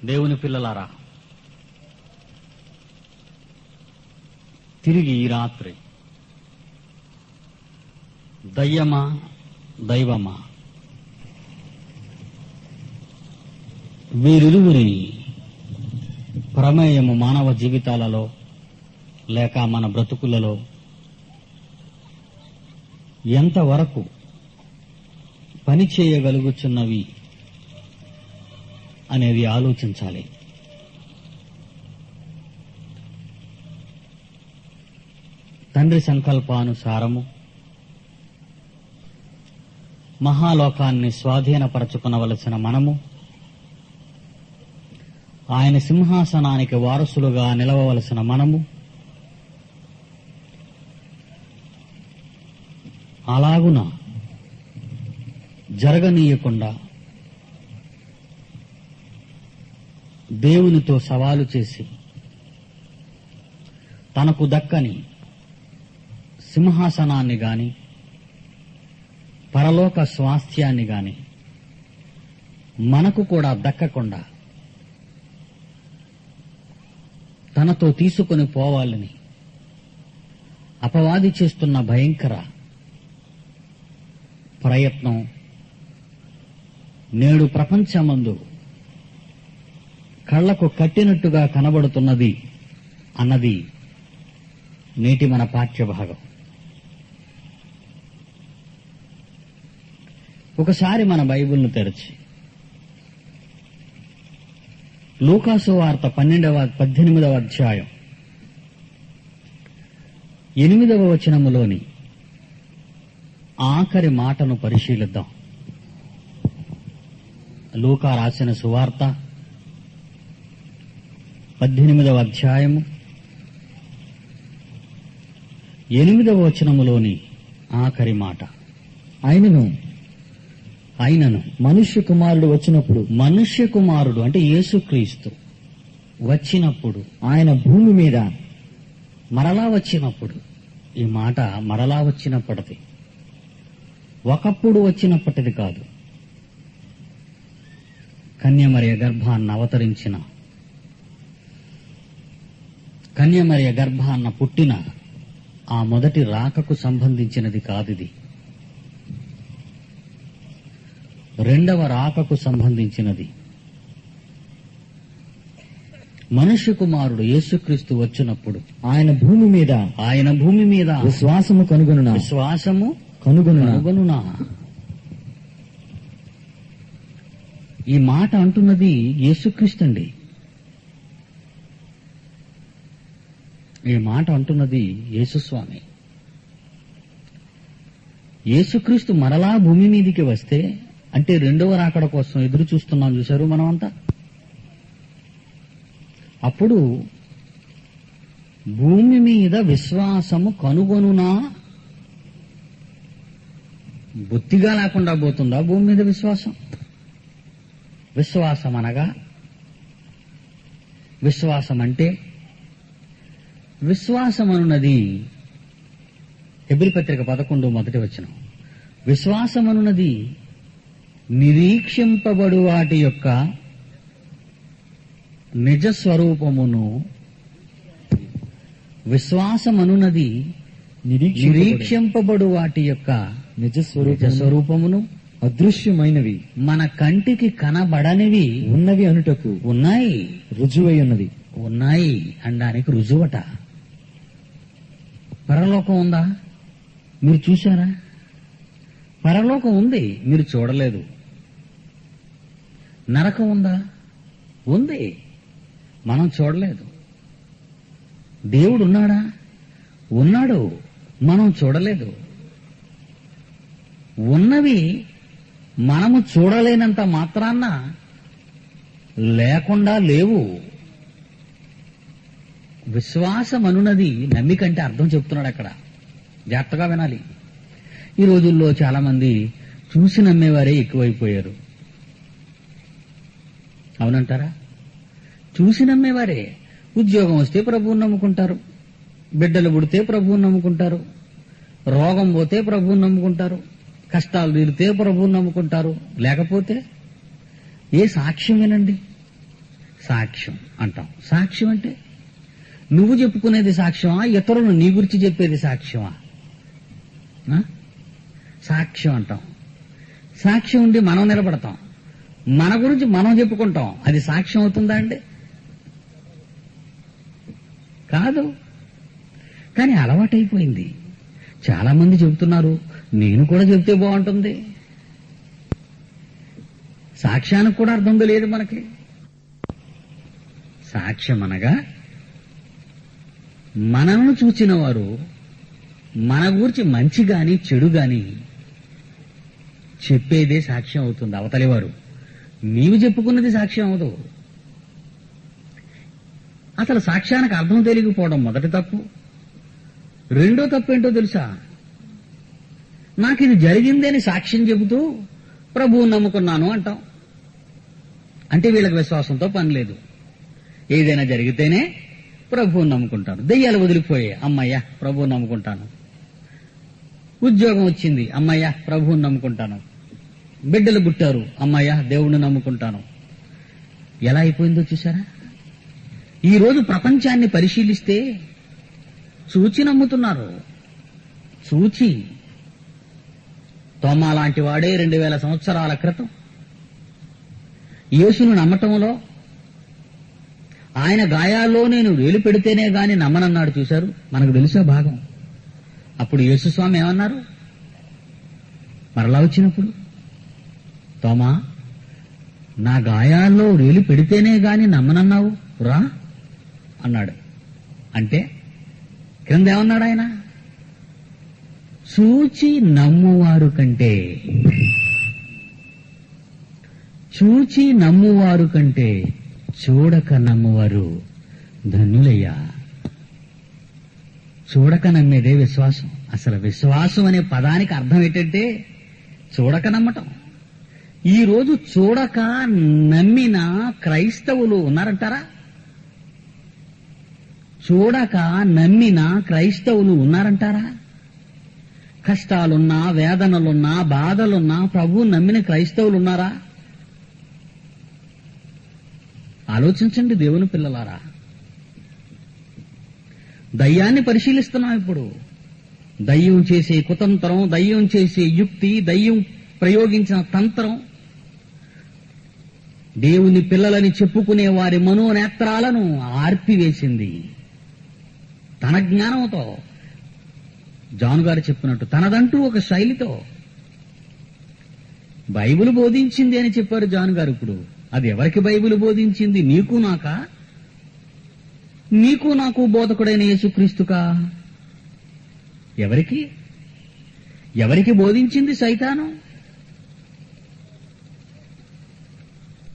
దేవుని పిల్లలారా, తిరిగి ఈ రాత్రి దయ్యమా దైవమా వీరిరువురి ప్రమేయము మానవ జీవితాలలో లేక మన బ్రతుకులలో ఎంతవరకు పని చేయగలుగుచున్నవి అనేది ఆలోచించాలి. తండ్రి సంకల్పానుసారము మహాలోకాన్ని స్వాధీనపరచుకునవలసిన మనము ఆయన సింహాసనానికి వారసులుగా నిలవవలసిన మనము అలాగున జరగనీయకుండా దేవునితో సవాలు చేసి తనకు దక్కని సింహాసనాన్ని గాని పరలోక స్వాస్థ్యాన్ని గాని మనకు కూడా దక్కకుండా తనతో తీసుకొని పోవాలని అపవాది చేస్తున్న భయంకర ప్రయత్నం నేడు ప్రపంచమందు కళ్లకు కట్టినట్టుగా కనబడుతున్నది అన్నది నేటి మన పాఠ్యభాగం. ఒకసారి మన బైబిల్ను తెరచి లూకాసు వార్త 18వ అధ్యాయం 8వ వచనములోని ఆఖరి మాటను పరిశీలిద్దాం. లూకా రాసిన సువార్త 18వ అధ్యాయము 8వ వచనములోని ఆఖరి మాట. ఆయనను మనుష్య కుమారుడు అంటే యేసుక్రీస్తు వచ్చినప్పుడు, ఆయన భూమి మీద మరలా వచ్చినప్పుడు, ఈ మాట మరలా వచ్చినప్పటిది, ఒకప్పుడు వచ్చినప్పటిది కాదు, కన్యమరియ గర్భాన్న అవతరించిన, కన్యమరియ గర్భాన్న పుట్టిన ఆ మొదటి రాకకు సంబంధించినది కాదిది. రెండవ రాకకు సంబంధించినది. మనుష్య కుమారుడు యేసుక్రీస్తు వచ్చినప్పుడు ఆయన భూమి మీద విశ్వాసము కనుగొనునా. ఈ మాట అంటున్నది యేసుక్రీస్తు అండి. ఈ మాట అంటున్నది యేసుస్వామి. యేసుక్రీస్తు మరలా భూమి మీదికి వస్తే అంటే రెండవ రాకడ కోసం ఎదురు చూస్తున్నాం, చూశారు మనమంతా. అప్పుడు భూమి మీద విశ్వాసము కనుగొనునా. బొత్తిగా లేకుండా పోతుందా భూమి మీద విశ్వాసం? విశ్వాసం అనగా, విశ్వాసం అంటే, విశ్వాసమనున్నది హెబ్రీ పత్రిక 11 మొదటి వచనం. విశ్వాసమనున్నది నిరీక్షింపబడు వాటి యొక్క నిజస్వరూపమును, విశ్వాసమనున్నది నిరీక్షింపబడు వాటి యొక్క నిజస్వరూపమును, అదృశ్యమైనవి మన కంటికి కనబడనివి ఉన్నవి అనుటకు ఉన్నాయి, రుజువై ఉన్నది. ఉన్నాయి అనడానికి రుజువట. పరలోకం ఉందా? మీరు చూశారా? పరలోకం ఉంది, మీరు చూడలేదు. నరకం ఉందా? ఉంది, మనం చూడలేదు. దేవుడు ఉన్నాడా? ఉన్నాడు, మనం చూడలేదు. ఉన్నవి మనము చూడలేనంత మాత్రాన్న లేకుండా లేవు. విశ్వాసం అనున్నది నమ్మికంటే అర్థం చెప్తున్నాడు అక్కడ. జాగ్రత్తగా వినాలి. ఈ రోజుల్లో చాలా మంది చూసి నమ్మేవారే ఎక్కువైపోయారు. అవునంటారా? చూసి నమ్మేవారే. ఉద్యోగం వస్తే ప్రభువుని నమ్ముకుంటారు, బిడ్డలు పుడితే ప్రభువుని నమ్ముకుంటారు, రోగం పోతే ప్రభువుని నమ్ముకుంటారు, కష్టాలు తీరితే ప్రభువుని నమ్ముకుంటారు. లేకపోతే ఏ సాక్ష్యం వినండి, సాక్ష్యం అంటాం. సాక్ష్యం అంటే నువ్వు చెప్పుకునేది సాక్ష్యమా, ఇతరులు నీ గురించి చెప్పేది సాక్ష్యమా? సాక్ష్యం అంటాం. సాక్ష్యం ఉండి మనం నిలబడతాం, మన గురించి మనం చెప్పుకుంటాం. అది సాక్ష్యం అవుతుందా అండి? కాదు. కానీ అలవాటైపోయింది. చాలా మంది చెబుతున్నారు, నేను కూడా చెబితే బాగుంటుంది. సాక్ష్యానికి కూడా అర్థం లేదు మనకి. సాక్ష్యం అనగా మనను చూచిన వారు మన గురించి మంచి గాని చెడు గాని చెప్పేదే సాక్ష్యం అవుతుంది. అవతలివారు నీవు చెప్పుకున్నది సాక్ష్యం అవదు. అసలు సాక్ష్యానికి అర్థం తెలియకపోవడం మొదటి తప్పు. రెండో తప్పు ఏంటో తెలుసా? నాకు ఇది జరిగిందని సాక్ష్యం చెబుతూ ప్రభువుని నమ్ముకున్నాను అంటాం. అంటే వీళ్ళకి విశ్వాసంతో పని లేదు. ఏదైనా జరిగితేనే ప్రభువుని నమ్ముకుంటాను. దెయ్యాలు వదిలిపోయే, అమ్మయ్యా ప్రభువుని నమ్ముకుంటాను. ఉద్యోగం వచ్చింది, అమ్మయ్యా ప్రభువుని నమ్ముకుంటాను. బిడ్డలు పుట్టారు, అమ్మయ్యా దేవుణ్ణి నమ్ముకుంటాను. ఎలా అయిపోయిందో చూసారా? ఈ రోజు ప్రపంచాన్ని పరిశీలిస్తే చూచి నమ్ముతున్నారు. చూచి. తోమా లాంటి వాడే 2000 సంవత్సరాల క్రితం యేసును నమ్మటంలో ఆయన గాయాల్లో నేను వేలు పెడితేనే గాని నమ్మనన్నాడు. చూశారు? మనకు తెలుసా భాగం. అప్పుడు యేసుస్వామి ఏమన్నారు? మరలా వచ్చినప్పుడు, తోమా నా గాయాల్లో వేలు పెడితేనే గాని నమ్మనన్నావు రా అన్నాడు. అంటే క్రింద ఏమన్నాడు ఆయన? చూచి నమ్మువారు కంటే, చూచి నమ్మువారు కంటే చూడక నమ్మువారు ధన్యులయ్యా. చూడక నమ్మేదే విశ్వాసం. అసలు విశ్వాసం అనే పదానికి అర్థం ఏంటంటే చూడక నమ్మటం. ఈ రోజు చూడక నమ్మిన క్రైస్తవులు ఉన్నారంటారా? చూడక నమ్మిన క్రైస్తవులు ఉన్నారంటారా? కష్టాలున్నా, వేదనలున్నా, బాధలున్నా ప్రభువు నమ్మిన క్రైస్తవులు ఉన్నారా? ఆలోచించండి దేవుని పిల్లలారా. దయ్యాన్ని పరిశీలిస్తున్నాం ఇప్పుడు. దయ్యం చేసే కుతంత్రం, దయ్యం చేసే యుక్తి, దయ్యం ప్రయోగించిన తంత్రం దేవుని పిల్లలని చెప్పుకునే వారి మనోనేత్రాలను ఆర్పివేసింది. తన జ్ఞానంతో, జాన్ గారు చెప్పినట్టు తనదంటూ ఒక శైలితో బైబిల్ బోధించింది అని చెప్పారు జాన్ గారు. ఇప్పుడు అది ఎవరికి బైబిల్ బోధించింది? నీకు నాకా? నీకు నాకు బోధకుడైన యేసుక్రీస్తుకా? ఎవరికి? ఎవరికి బోధించింది సైతాను?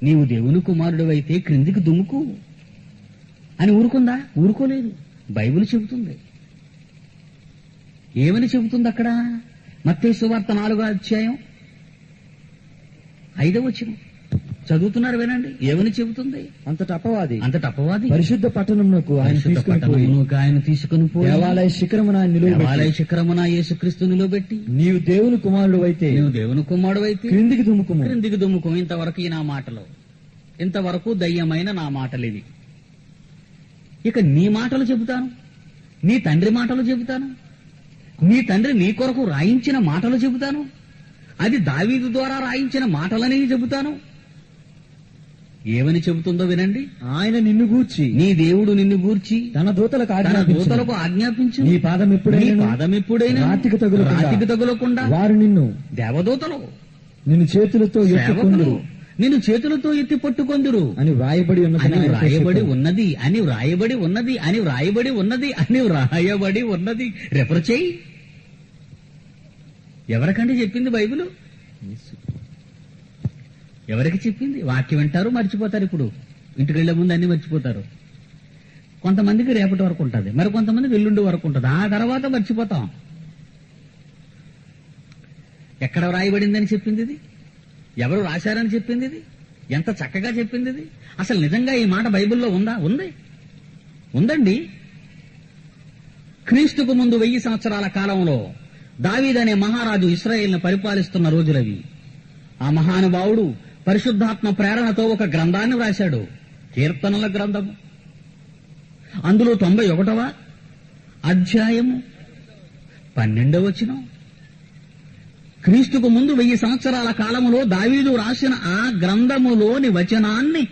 నీవు దేవుని కుమారుడు అయితే క్రిందికి దుమ్ముకు అని ఊరుకుందా? ఊరుకోలేదు. బైబిల్ చెబుతుంది. ఏమని చెబుతుంది అక్కడ? మత్తయి సువార్త 4వ అధ్యాయం 5వ వచనం చదువుతున్నారు, వినండి. ఏమని చెబుతుంది? అంతట అపవాది పరిశుద్ధ పట్టణమునకు ఆయన తీసుకుని పోయి దేవాలయ శిఖరమున యేసుక్రీస్తు నిలబెట్టి, నీవు దేవుని కుమారుడు అయితే క్రిందికి దుమ్ముకు. ఇంతవరకు ఈ నా మాటలు, ఇంతవరకు దయ్యమైన నా మాటలు ఇవి. ఇక నీ మాటలు చెబుతాను, నీ తండ్రి మాటలు చెబుతాను, నీ తండ్రి నీ కొరకు రాయించిన మాటలు చెబుతాను, అది దావీదు ద్వారా రాయించిన మాటలని చెబుతాను. ఏమని చెబుతుందో వినండి. ఆయన నిన్ను గూర్చి, నీ దేవుడు నిన్ను గూర్చి తన దూతలకు ఆజ్ఞాపించు. నీ పాదం ఎప్పుడైనా రాతికి తగులకుండా వారు నిన్ను దేవదూతలు నిన్ను చేతులతో ఎత్తుకొందురు, నిన్ను చేతులతో ఎత్తి పట్టుకొందురు అని వ్రాయబడి ఉన్నది. రెఫర్ చేయి. ఎవరికంటే చెప్పింది బైబిల్? ఎవరికి చెప్పింది? వాక్యం వింటారు, మర్చిపోతారు. ఇప్పుడు ఇంటికి వెళ్లే ముందు అన్ని మర్చిపోతారు. కొంతమందికి రేపటి వరకు ఉంటుంది, మరి కొంతమందికి ఎల్లుండి వరకు ఉంటుంది. ఆ తర్వాత మర్చిపోతాం. ఎక్కడ వ్రాయబడిందని చెప్పింది ఇది? ఎవరు రాశారని చెప్పింది ఇది? ఎంత చక్కగా చెప్పింది ఇది! అసలు నిజంగా ఈ మాట బైబిల్లో ఉందా? ఉందండి. క్రీస్తుకు ముందు 1000 సంవత్సరాల కాలంలో దావీదనే మహారాజు ఇశ్రాయేలును పరిపాలిస్తున్న రోజులవి. ఆ మహానుభావుడు పరిశుద్ధాత్మ ప్రేరణతో ఒక గ్రంథాన్ని వ్రాశాడు. కీర్తనల గ్రంథము, అందులో 91వ అధ్యాయము 12వ వచనం. క్రీస్తుకు ముందు 1000 సంవత్సరాల కాలములో దావీదు రాసిన ఆ గ్రంథములోని వచనాన్ని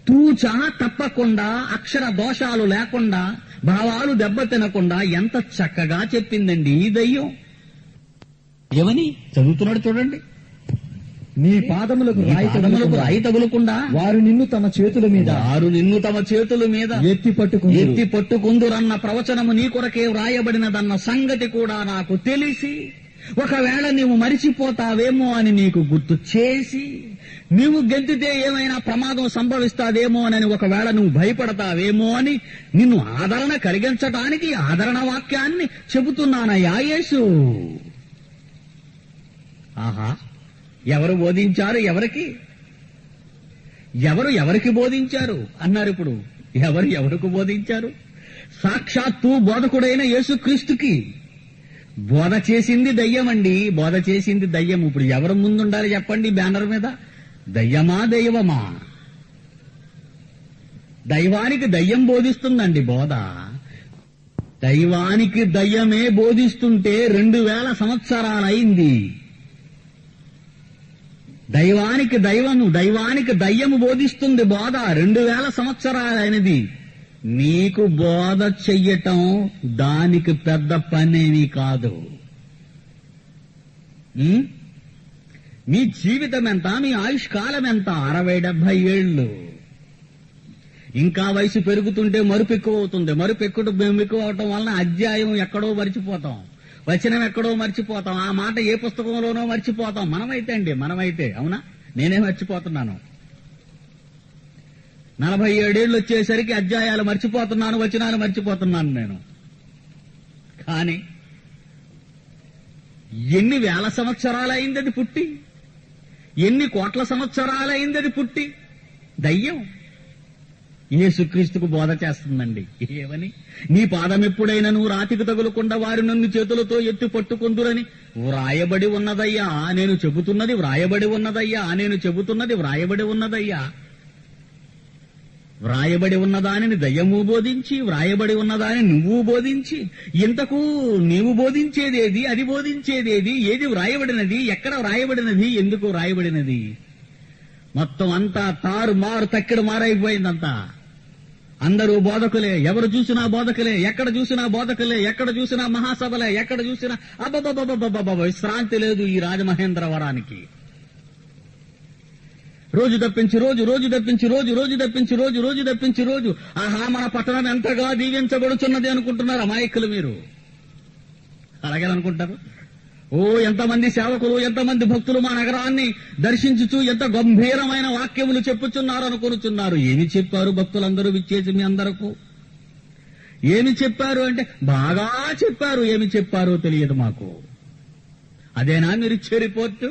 తూచా తప్పకుండా, అక్షర దోషాలు లేకుండా, భావాలు దెబ్బతినకుండా ఎంత చక్కగా చెప్పిందండి ఈ దయ్యం. ఏమని చదువుతున్నాడు చూడండి. నీ పాదములకు రాయి తగులకుండా వారు నిన్ను తమ చేతుల మీద ఎత్తి పట్టుకుందురన్న ప్రవచనము నీ కొరకే వ్రాయబడినదన్న సంగతి కూడా నాకు తెలిసి, ఒకవేళ నీవు మరిచిపోతావేమో అని నీకు గుర్తు చేసి, నీవు గెంతితే ఏమైనా ప్రమాదం సంభవిస్తాదేమో అని ఒకవేళ నువ్వు భయపడతావేమో అని నిన్ను ఆదరణ కలిగించటానికి ఆదరణ వాక్యాన్ని చెబుతున్నానయ్యా యేసు. ఆహా, ఎవరు బోధించారు? ఎవరికి బోధించారు అన్నారు. ఇప్పుడు ఎవరికి బోధించారు? సాక్షాత్తు బోధకుడైన యేసుక్రీస్తుకి బోధ చేసింది దయ్యం అండి. బోధ చేసింది దయ్యం. ఇప్పుడు ఎవరు ముందుండాలి చెప్పండి బ్యానర్ మీద? దయ్యమా దైవమా? దైవానికి దయ్యం బోధిస్తుందండి బోధ. దైవానికి దయ్యమే బోధిస్తుంటే 2000 సంవత్సరాలైంది. దైవానికి దయ్యము బోధిస్తుంది బోధ 2000 సంవత్సరాలైనది. నీకు బోధ చెయ్యటం దానికి పెద్ద పనేమి కాదు. మీ జీవితం ఎంత? మీ ఆయుష్కాలం ఎంత? 60-70 ఏళ్ళు. ఇంకా వయసు పెరుగుతుంటే మరుపు ఎక్కువ అవుతుంది. మరుపు ఎక్కువ అవటం వలన అధ్యాయం ఎక్కడో మర్చిపోతాం, వచనం ఎక్కడో మర్చిపోతాం, ఆ మాట ఏ పుస్తకంలోనో మర్చిపోతాం. మనమైతే అవునా? నేనే మర్చిపోతున్నాను. 47 ఏళ్ళు వచ్చేసరికి అధ్యాయాలు మర్చిపోతున్నాను, వచనాలు మర్చిపోతున్నాను నేను. కానీ ఎన్ని వేల సంవత్సరాలైంది అది పుట్టి, ఎన్ని కోట్ల సంవత్సరాలైంది అది పుట్టి. దయ్యం యేసుక్రీస్తుకు బోధ చేస్తుందండి. ఏమని? నీ పాదం ఎప్పుడైనా నువ్వు రాతికి తగులకుండా వారు నన్ను చేతులతో ఎత్తి పట్టుకుందురని వ్రాయబడి ఉన్నదయ్యా. నేను చెబుతున్నది వ్రాయబడి ఉన్నదయ్యా. వ్రాయబడి ఉన్నదానిని దయ్యము బోధించి, వ్రాయబడి ఉన్నదాని నువ్వు బోధించి, ఇంతకు నీవు బోధించేదేది, అది బోధించేదేది, ఏది వ్రాయబడినది, ఎక్కడ వ్రాయబడినది, ఎందుకు వ్రాయబడినది? మొత్తం అంతా తారుమారు తక్కిడు మారైపోయిందంతా. అందరూ బోధకులే, ఎవరు చూసినా బోధకులే, ఎక్కడ చూసినా బోధకులే, ఎక్కడ చూసినా మహాసభలే, ఎక్కడ చూసినా అబ్బబ్బబ్బబ్బబ్బబ్బ విశ్రాంతి లేదు ఈ రాజమహేంద్రవరానికి. రోజు తప్పించి రోజు. ఆహా, మన పట్టణం ఎంతగా దీవించబడుచున్నది అనుకుంటున్నారు అమాయకులు మీరు. అలాగే అనుకుంటారు. ఓ, ఎంతమంది సేవకులు, ఎంతమంది భక్తులు మా నగరాన్ని దర్శించుచు ఎంత గంభీరమైన వాక్యములు చెప్పుచున్నారు అనుకొనుచున్నారు. ఏమి చెప్పారు భక్తులందరూ విచ్చేసి మీ అందరకు? ఏమి చెప్పారు అంటే బాగా చెప్పారు. ఏమి చెప్పారో తెలియదు మాకు. అదేనా మీరిచ్చే రిపోర్టు?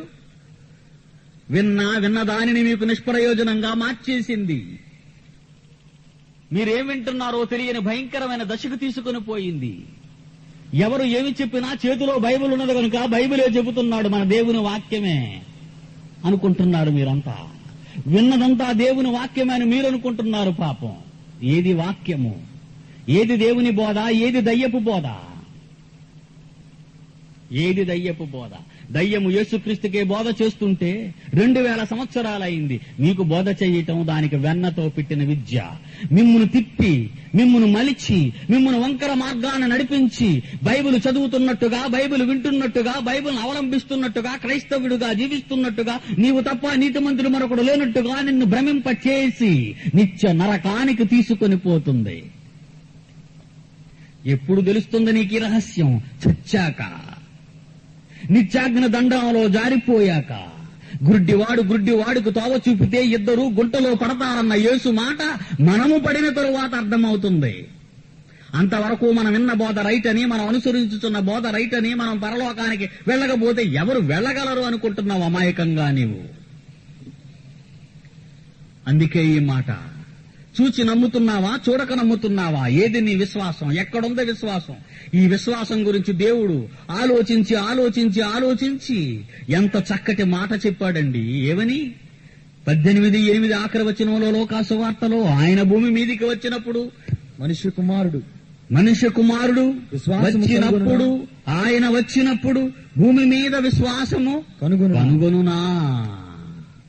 విన్న దానిని మీకు నిష్ప్రయోజనంగా మార్చేసింది. మీరేం వింటున్నారో తెలియని భయంకరమైన దశకు తీసుకుని పోయింది. ఎవరు ఏమి చెప్పినా చేతిలో బైబిల్ ఉన్నది కనుక బైబిలే చెబుతున్నాడు, మన దేవుని వాక్యమే అనుకుంటున్నారు మీరంతా. విన్నదంతా దేవుని వాక్యమే అని మీరు అనుకుంటున్నారు. పాపం. ఏది వాక్యము? ఏది దేవుని బోధ? ఏది దయ్యపు బోధ? దయ్యము యేసుక్రీస్తుకే బోధ చేస్తుంటే 2000 సంవత్సరాలైంది. మీకు బోధ చేయటం దానికి వెన్నతో పెట్టిన విద్య. మిమ్మును తిప్పి, మిమ్మును మలిచి, మిమ్మును వంకర మార్గాన్ని నడిపించి, బైబిల్ చదువుతున్నట్టుగా, బైబిల్ వింటున్నట్టుగా, బైబిల్ అవలంబిస్తున్నట్టుగా, క్రైస్తవుడుగా జీవిస్తున్నట్టుగా, నీవు తప్ప నీతిమంతుడు మరొకడు లేనట్టుగా నిన్ను భ్రమింపచేసి నిత్య నరకానికి తీసుకొని పోతుంది. ఎప్పుడు తెలుస్తుంది నీకు ఈ రహస్యం? చచ్చాక, నిత్యాగ్ని దండంలో జారిపోయాక. గుడ్డివాడుకు తోవ చూపితే ఇద్దరు గుంటలో పడతారన్న యేసు మాట మనము పడిన తరువాత అర్థమవుతుంది. అంతవరకు మనం విన్న బోధ రైట్ అని, మనం అనుసరించుతున్న బోధ రైట్ అని, మనం పరలోకానికి వెళ్ళకపోతే ఎవరు వెళ్ళగలరు అనుకుంటున్నావు అమాయకంగా నీవు. అందుకే ఈ మాట. చూచి నమ్ముతున్నావా, చూడక నమ్ముతున్నావా? ఏది నీ విశ్వాసం? ఎక్కడుంది విశ్వాసం? ఈ విశ్వాసం గురించి దేవుడు ఆలోచించి ఎంత చక్కటి మాట చెప్పాడండి. ఏమని? 18:8 ఆఖరి వచనంలో లోకాసు వార్తలో ఆయన భూమి మీదికి వచ్చినప్పుడు మనుష్య కుమారుడు విశ్వాసము వచ్చినప్పుడు ఆయన వచ్చినప్పుడు భూమి మీద విశ్వాసము కనుగొనునా.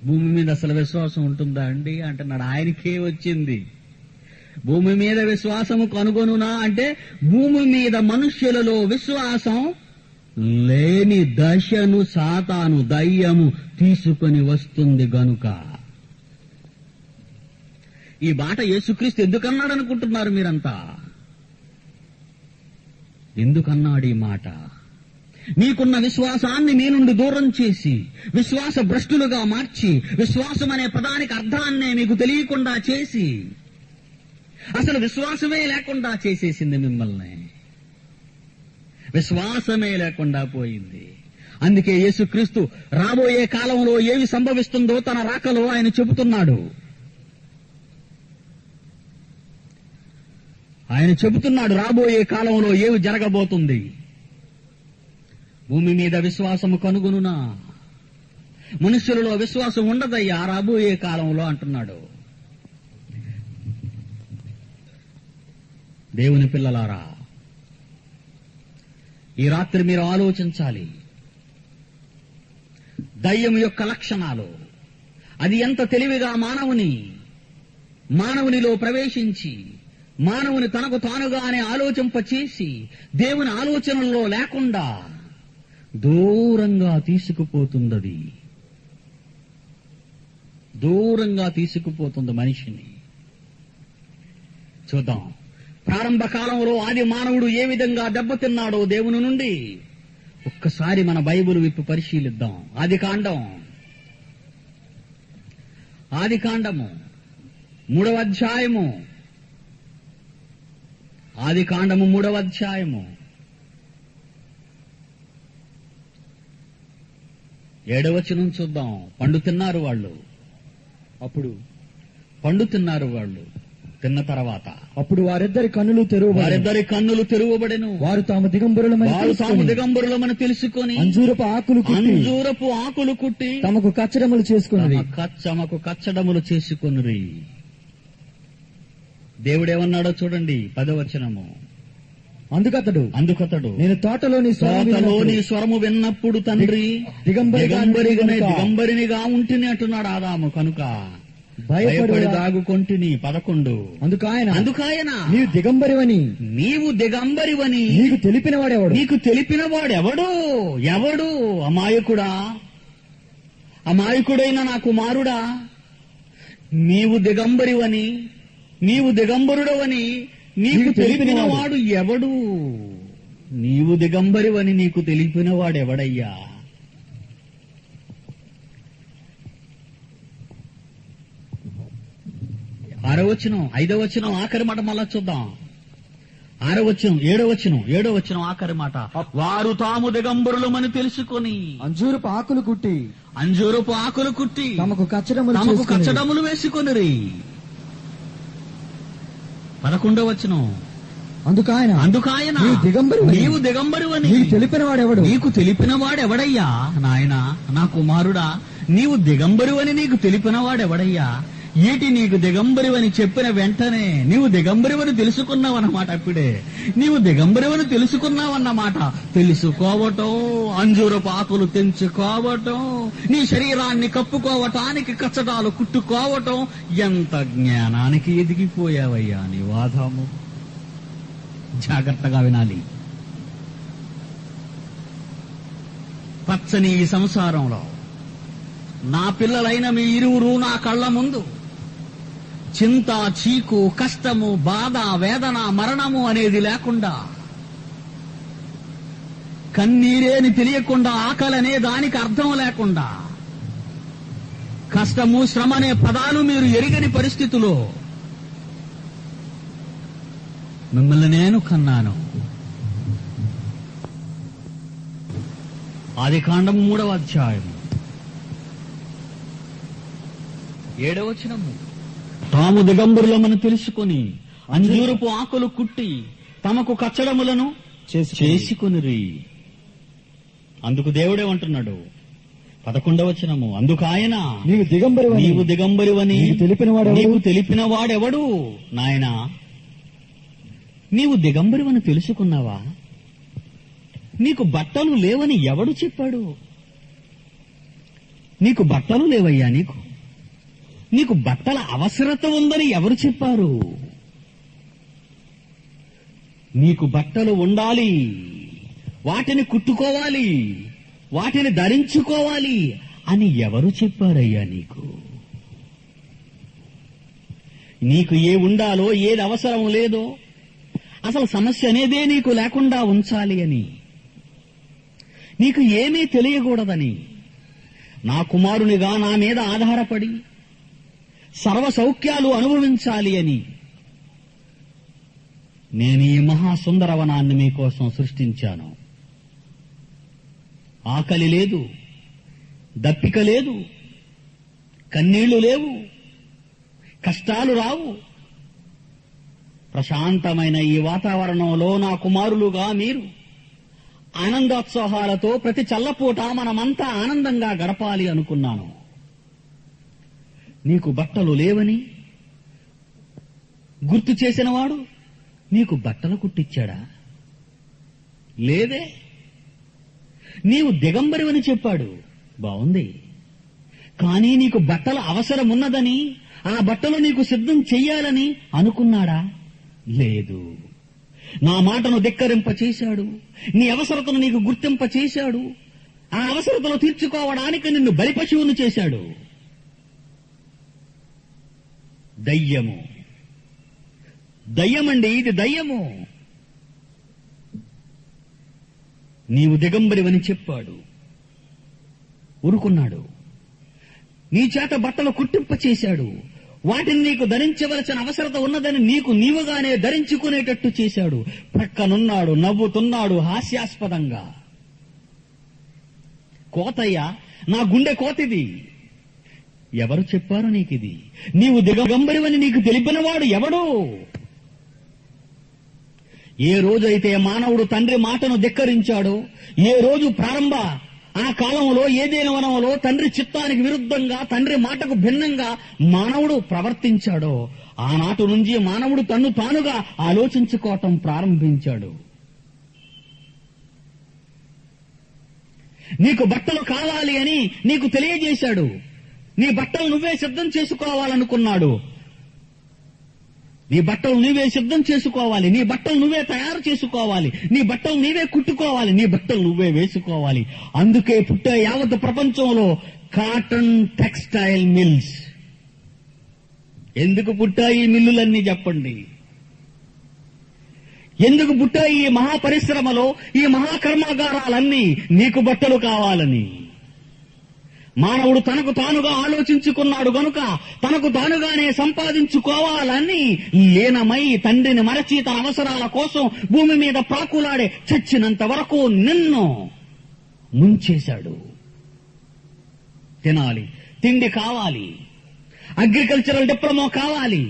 భూమి మీద అసలు విశ్వాసం ఉంటుందా అండి అంటున్నాడు. ఆయనకే వచ్చింది. భూమి మీద విశ్వాసము కనుగొనునా అంటే భూమి మీద మనుష్యులలో విశ్వాసం లేని దశను సాతాను దయ్యము తీసుకొని వస్తుంది గనుక. ఈ మాట యేసుక్రీస్తు ఎందుకన్నాడు అనుకుంటున్నారు మీరంతా? ఎందుకన్నాడు ఈ మాట? మీకున్న విశ్వాసాన్ని మీ నుండి దూరం చేసి విశ్వాస భ్రష్టులుగా మార్చి విశ్వాసం అనే పదానికి అర్థాన్నే మీకు తెలియకుండా చేసి అసలు విశ్వాసమే లేకుండా చేసేసింది మిమ్మల్ని. విశ్వాసమే లేకుండా పోయింది. అందుకే యేసుక్రీస్తు రాబోయే కాలంలో ఏవి సంభవిస్తుందో తన రాకలో ఆయన చెబుతున్నాడు. రాబోయే కాలంలో ఏవి జరగబోతుంది. భూమి మీద విశ్వాసము కనుగొనునా. మనుషులలో విశ్వాసం ఉండదయ్యా రాబోయే కాలంలో అంటున్నాడు. దేవుని పిల్లలారా, ఈ రాత్రి మీరు ఆలోచించాలి. దయ్యం యొక్క లక్షణాలు, అది ఎంత తెలివిగా మానవునిలో ప్రవేశించి మానవుని తనకు తానుగానే ఆలోచింపచేసి దేవుని ఆలోచనల్లో లేకుండా దూరంగా తీసుకుపోతుంది. దూరంగా తీసుకుపోతుంది మనిషిని. చూద్దాం, ప్రారంభ కాలంలో ఆది మానవుడు ఏ విధంగా దెబ్బతిన్నాడో దేవుని నుండి ఒక్కసారి మన బైబిల్ విప్పి పరిశీలిద్దాం. ఆదికాండము 3వ అధ్యాయము. ఆదికాండము 3వ అధ్యాయము 7వ వచనం చూద్దాం. పండు తిన్నారు వాళ్ళు. తిన్న తర్వాత అప్పుడు వారిద్దరి కన్నులు తెరువబడెను. వారు తాము దిగంబరులమని తెలుసుకొని అంజూరపు ఆకులు కుట్టి తమకు కచ్చడములు చేసుకొనిరి. దేవుడేమన్నాడో చూడండి. 10వ వచనము. అందుకతడు నేను తోటలోని స్వరము విన్నప్పుడు తండ్రి దిగంబరినిగా ఉంటిని అంటున్నాడు ఆదాము. కనుక భయపడి దాగుకొంటిని. 11. అందుకాయన నీవు దిగంబరివని నీకు తెలిపిన వాడెవడు? అమాయకుడైన నా కుమారుడా, నీవు దిగంబరుడవని నీకు తెలిపిన వాడు ఎవడు? నీవు దిగంబరివని నీకు తెలిపిన వాడెవడయ్యా? ఆరవ వచనం, 5వ వచనం ఆఖరి మాట మళ్ళా చూద్దాం. 6వ వచనం, 7వ వచనం ఆఖరి మాట. వారు తాము దిగంబరులమని తెలుసుకొని అంజూరపు ఆకులు కుట్టి తమకు కచ్చడములు వేసుకొనిరి. 11వ వచనం. అందుకాయన నీవు దిగంబరువని నీకు తెలిపిన వాడెవడయ్యా? నాయనా, నా కుమారుడా, నీవు దిగంబరువని నీకు తెలిపిన వాడెవడయ్యా? ఏటి నీకు దిగంబరివని చెప్పిన వెంటనే నీవు దిగంబరివని తెలుసుకున్నావన్నమాట. అప్పుడే నీవు దిగంబరివని తెలుసుకున్నావన్నమాట. తెలుసుకోవటం, అంజూరపు ఆకులు తెంచుకోవటం, నీ శరీరాన్ని కప్పుకోవటానికి కచ్చడాలు కుట్టుకోవటం, ఎంత జ్ఞానానికి ఎదిగిపోయావయ్యా నీ వాదము. జాగ్రత్తగా వినాలి. పచ్చని ఈ సంసారంలో నా పిల్లలైన మీ ఇరువురు నా కళ్ళ ముందు చింత, చీకు, కష్టము, బాధ, వేదన, మరణము అనేది లేకుండా, కన్నీరేని తెలియకుండా, ఆకలనే దానికి అర్థం లేకుండా, కష్టము, శ్రమ అనే పదాలు మీరు ఎరిగని పరిస్థితిలో మిమ్మల్ని నేను కన్నాను. ఆదికాండము 3వ అధ్యాయం 7వ వచనము. తాము దిగంబరులమని తెలుసుకొని అంజూరపు ఆకులు కుట్టి తమకు కచ్చడములను చేసుకొనిరి. అందుకు దేవుడేమంటున్నాడు? 11వ వచనము. అందుకాయన నీవు దిగంబరివని నీవు దిగంబరివని నీకు తెలిపిన వాడెవడు? నాయనా, నీవు దిగంబరివని తెలుసుకున్నావా? నీకు బట్టలు లేవని ఎవడు చెప్పాడు? నీకు బట్టలు లేవయ్యా. నీకు బట్టల అవసరత ఉందని ఎవరు చెప్పారు? నీకు బట్టలు ఉండాలి, వాటిని కుట్టుకోవాలి, వాటిని ధరించుకోవాలి అని ఎవరు చెప్పారయ్యా నీకు? నీకు ఏ ఉండాలో, ఏది అవసరం లేదో, అసలు సమస్య అనేదే నీకు లేకుండా ఉంచాలి అని, నీకు ఏమీ తెలియకూడదని, నా కుమారునిగా నా మీద ఆధారపడి సర్వ సౌఖ్యాలు అనుభవించాలి అని నేను ఈ మహాసుందరవనాన్ని మీకోసం సృష్టించాను. ఆకలి లేదు, దప్పిక లేదు, కన్నీళ్లు లేవు, కష్టాలు రావు. ప్రశాంతమైన ఈ వాతావరణంలో నా కుమారులుగా మీరు ఆనందోత్సాహాలతో ప్రతి చల్లపూట మనమంతా ఆనందంగా గడపాలి అనుకున్నాను. నీకు బట్టలు లేవని గుర్తు చేసినవాడు నీకు బట్టలు కుట్టించాడా? లేదే. నీవు దిగంబరివని చెప్పాడు, బావుంది. కానీ నీకు బట్టల అవసరమున్నదని, ఆ బట్టలు నీకు సిద్ధం చెయ్యాలని అనుకున్నాడా? లేదు. నా మాటను ధిక్కరింప చేశాడు, నీ అవసరతను నీకు గుర్తింప చేశాడు, ఆ అవసరతలు తీర్చుకోవడానికి నిన్ను బలిపశువును చేశాడు. దయ్యము, దయ్యమండి, ఇది దయ్యము. నీవు దిగంబరివని చెప్పాడు, ఊరుకున్నాడు. నీ చేత బట్టలు కుట్టింప చేశాడు, వాటిని నీకు ధరించవలసిన అవసరత ఉన్నదని నీకు నీవుగానే ధరించుకునేటట్టు చేశాడు. ప్రక్కనున్నాడు, నవ్వుతున్నాడు హాస్యాస్పదంగా. కోతయ్యా, నా గుండె కోతిది. ఎవరు చెప్పారు నీకిది? నీవు దిగంబరివని నీకు తెలిపినవాడు ఎవడు? ఏ రోజైతే మానవుడు తండ్రి మాటను ధిక్కరించాడో, ఏ రోజు ఆ కాలంలో ఏదైనా వనంలో తండ్రి చిత్తానికి విరుద్ధంగా, తండ్రి మాటకు భిన్నంగా మానవుడు ప్రవర్తించాడో, ఆనాటి నుంచి మానవుడు తన్ను తానుగా ఆలోచించుకోవటం ప్రారంభించాడు. నీకు బట్టలు కావాలి అని నీకు తెలియజేశాడు. నీ బట్టలు నువ్వే సిద్ధం చేసుకోవాలనుకున్నాడు. నీ బట్టలు నువ్వే సిద్ధం చేసుకోవాలి, నీ బట్టలు నువ్వే తయారు చేసుకోవాలి, నీ బట్టలు నీవే కుట్టుకోవాలి, నీ బట్టలు నువ్వే వేసుకోవాలి. అందుకే పుట్టే యావత్ ప్రపంచంలో కాటన్ టెక్స్టైల్ మిల్స్. ఎందుకు పుట్టాయి ఈ మిల్లులన్నీ చెప్పండి? ఎందుకు పుట్టాయి ఈ మహాపరిశ్రమలో ఈ మహాకర్మాగారాలన్నీ? నీకు బట్టలు కావాలని. మానవుడు తనకు తానుగా ఆలోచించుకున్నాడు గనుక తనకు తానుగానే సంపాదించుకోవాలని లీనమై తండ్రిని మరచి తన అవసరాల కోసం భూమి మీద ప్రాకులాడే చచ్చినంత వరకు నిన్ను ముంచేశాడు. తినాలి, తిండి కావాలి, అగ్రికల్చరల్ డిప్లొమా కావాలి,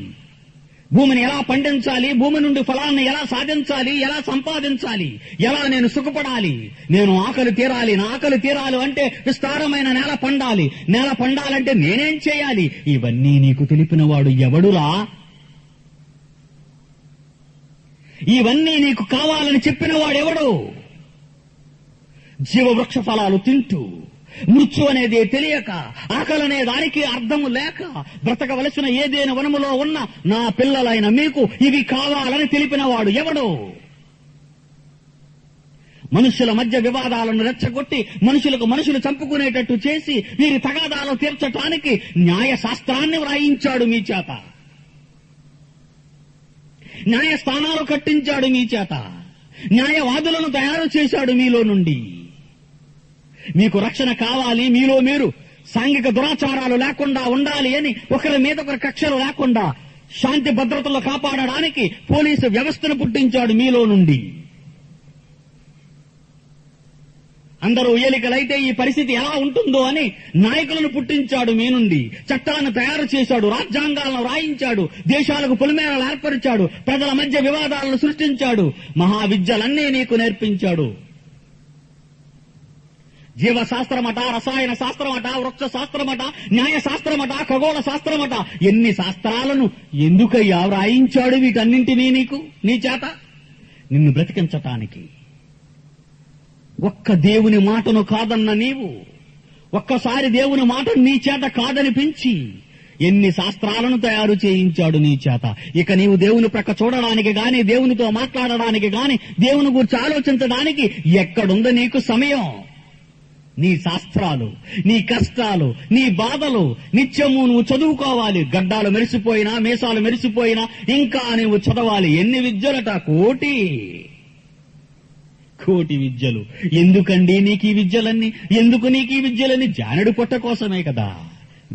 భూమిని ఎలా పండించాలి, భూమి నుండి ఫలాన్ని ఎలా సాధించాలి, ఎలా సంపాదించాలి, ఎలా నేను సుఖపడాలి, నేను ఆకలి తీరాలి, నా ఆకలి తీరాలి అంటే విస్తారమైన నేల పండాలి, నేల పండాలంటే నేనేం చేయాలి? ఇవన్నీ నీకు తెలిపినవాడు ఎవడురా? ఇవన్నీ నీకు కావాలని చెప్పినవాడెవడు? జీవవృక్ష ఫలాలు తింటూ, మృత్యు అనేది తెలియక, ఆకలనే దానికి అర్థము లేక బ్రతకవలసిన ఏదైనా వనములో ఉన్న నా పిల్లలైన మీకు ఇవి కావాలని తెలిపినవాడు ఎవడు? మనుషుల మధ్య వివాదాలను రెచ్చగొట్టి మనుషులకు మనుషులు చంపుకునేటట్టు చేసి వీరి తగాదాలు తీర్చటానికి న్యాయశాస్త్రాన్ని వ్రాయించాడు మీ చేత, న్యాయస్థానాలు కట్టించాడు మీ చేత, న్యాయవాదులను తయారు చేశాడు మీలో నుండి. మీకు రక్షణ కావాలి, మీలో మీరు సాంఘిక దురాచారాలు లేకుండా ఉండాలి అని, ఒకరి మీద ఒకరి కక్షలు లేకుండా శాంతి భద్రతలు కాపాడడానికి పోలీసు వ్యవస్థను పుట్టించాడు మీలో నుండి. అందరూ ఏలికలైతే ఈ పరిస్థితి ఎలా ఉంటుందో అని నాయకులను పుట్టించాడు మీ నుండి. చట్టాలను తయారు చేశాడు, రాజ్యాంగాలను రాయించాడు, దేశాలకు పొలిమేరలు ఏర్పరిచాడు, ప్రజల మధ్య వివాదాలను సృష్టించాడు, మహావిద్యలన్నీ నీకు నేర్పించాడు. జీవశాస్త్రమట, రసాయన శాస్త్రమట, వృక్ష శాస్త్రమట, న్యాయ శాస్త్రమట, ఖగోళ శాస్త్రమట, ఎన్ని శాస్త్రాలను ఎందుకయ్యా వ్రాయించాడు వీటన్నింటినీ నీకు నీ చేత? నిన్ను బ్రతికించటానికి. ఒక్క దేవుని మాటను కాదన్న నీవు, ఒక్కసారి దేవుని మాటను నీ చేత కాదనిపించి ఎన్ని శాస్త్రాలను తయారు చేయించాడు నీ చేత. ఇక నీవు దేవుని ప్రక్క చూడడానికి గాని, దేవునితో మాట్లాడడానికి గాని, దేవుని గురించి ఆలోచించడానికి ఎక్కడుందో నీకు సమయం? నీ శాస్త్రాలు, నీ కష్టాలు, నీ బాధలు నిత్యము నువ్వు చదువుకోవాలి. గడ్డాలు మెరిసిపోయినా, మీసాలు మెరిసిపోయినా ఇంకా నువ్వు చదవాలి. ఎన్ని విద్యలట? కోటి విద్యలు. ఎందుకండి నీకు ఈ విద్యలన్నీ? ఎందుకు నీకు ఈ విద్యలన్నీ? జానడి పొట్ట కోసమే కదా.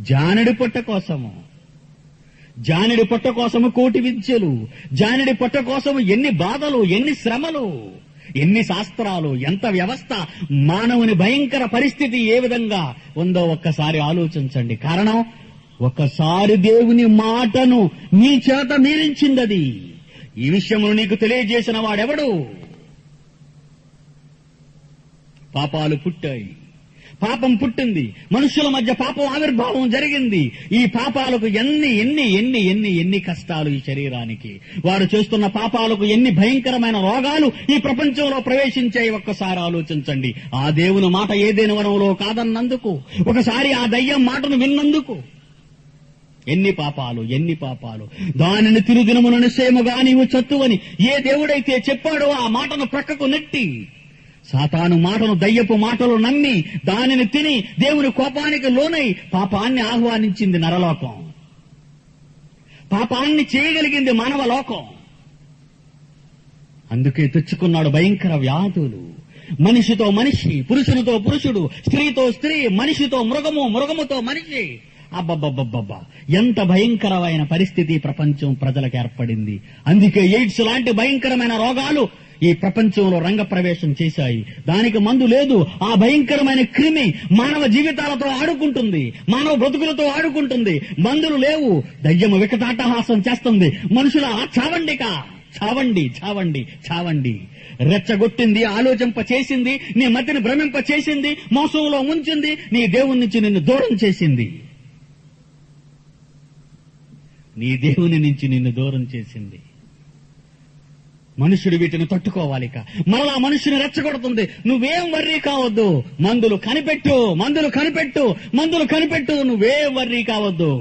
జానడి పొట్ట కోసము, జానడి పొట్ట కోసము కోటి విద్యలు. జానడి పొట్ట కోసము ఎన్ని బాధలు, ఎన్ని శ్రమలు, ఎన్ని శాస్త్రాలు, ఎంత వ్యవస్థ. మానవుని భయంకర పరిస్థితి ఏ విధంగా ఉందో ఒక్కసారి ఆలోచించండి. కారణం, ఒక్కసారి దేవుని మాటను నీ చేత మీరించిందది. ఈ విషయమును నీకు తెలియజేసిన వాడెవడు? పాపాలు పుట్టాయి, పాపం పుట్టింది, మనుషుల మధ్య పాపం ఆవిర్భావం జరిగింది. ఈ పాపాలకు ఎన్ని ఎన్ని ఎన్ని ఎన్ని ఎన్ని కష్టాలు ఈ శరీరానికి. వారు చేస్తున్న పాపాలకు ఎన్ని భయంకరమైన రోగాలు ఈ ప్రపంచంలో ప్రవేశించాయి. ఒక్కసారి ఆలోచించండి. ఆ దేవుని మాట ఏదేని వనంలో కాదన్నందుకు, ఒకసారి ఆ దయ్యం మాటను విన్నందుకు ఎన్ని పాపాలు, ఎన్ని పాపాలు. దానిని తిరుదినమున నిశ్చయముగా నీవు చత్తువని ఏ దేవుడైతే చెప్పాడో ఆ మాటను ప్రక్కకు నెట్టి, సాతాను మాటను, దయ్యపు మాటలు నమ్మి దానిని తిని దేవుని కోపానికి లోనై పాపాన్ని ఆహ్వానించింది నరలోకం. పాపాన్ని చేయగలిగింది మానవలోకం. అందుకే తెచ్చుకున్నాడు భయంకర వ్యాధులు. మనిషితో మనిషి, పురుషునితో పురుషుడు, స్త్రీతో స్త్రీ, మనిషితో మృగము, మృగముతో మనిషి. అబ్బబ్బబ్బబ్బబ్బా, ఎంత భయంకరమైన పరిస్థితి ప్రపంచం ప్రజలకు ఏర్పడింది. అందుకే ఎయిడ్స్ లాంటి భయంకరమైన రోగాలు ఈ ప్రపంచంలో రంగప్రవేశం చేశాయి. దానికి మందు లేదు. ఆ భయంకరమైన క్రిమి మానవ జీవితాలతో ఆడుకుంటుంది, మానవ బ్రతుకులతో ఆడుకుంటుంది. మందులు లేవు. దయ్యము వికటాటహాసం చేస్తుంది. మనుషుల చావండిక, చావండి చావండి చావండి. రెచ్చగొట్టింది, ఆలోచింప చేసింది, నీ మతిని భ్రమింప చేసింది, మోసంలో ముంచింది, నీ దేవుని నుంచి నిన్ను దూరం చేసింది. నీ దేవుని నుంచి నిన్ను దూరం చేసింది. మనుషుడు వీటిని తట్టుకోవాలిక. మరలా మనుషుని రెచ్చగొడుతుంది. నువ్వేం వర్రీ కావద్దు. మందులు కనిపెట్టు, మందులు కనిపెట్టు, మందులు కనిపెట్టు. నువ్వేం వర్రీ కావద్దు.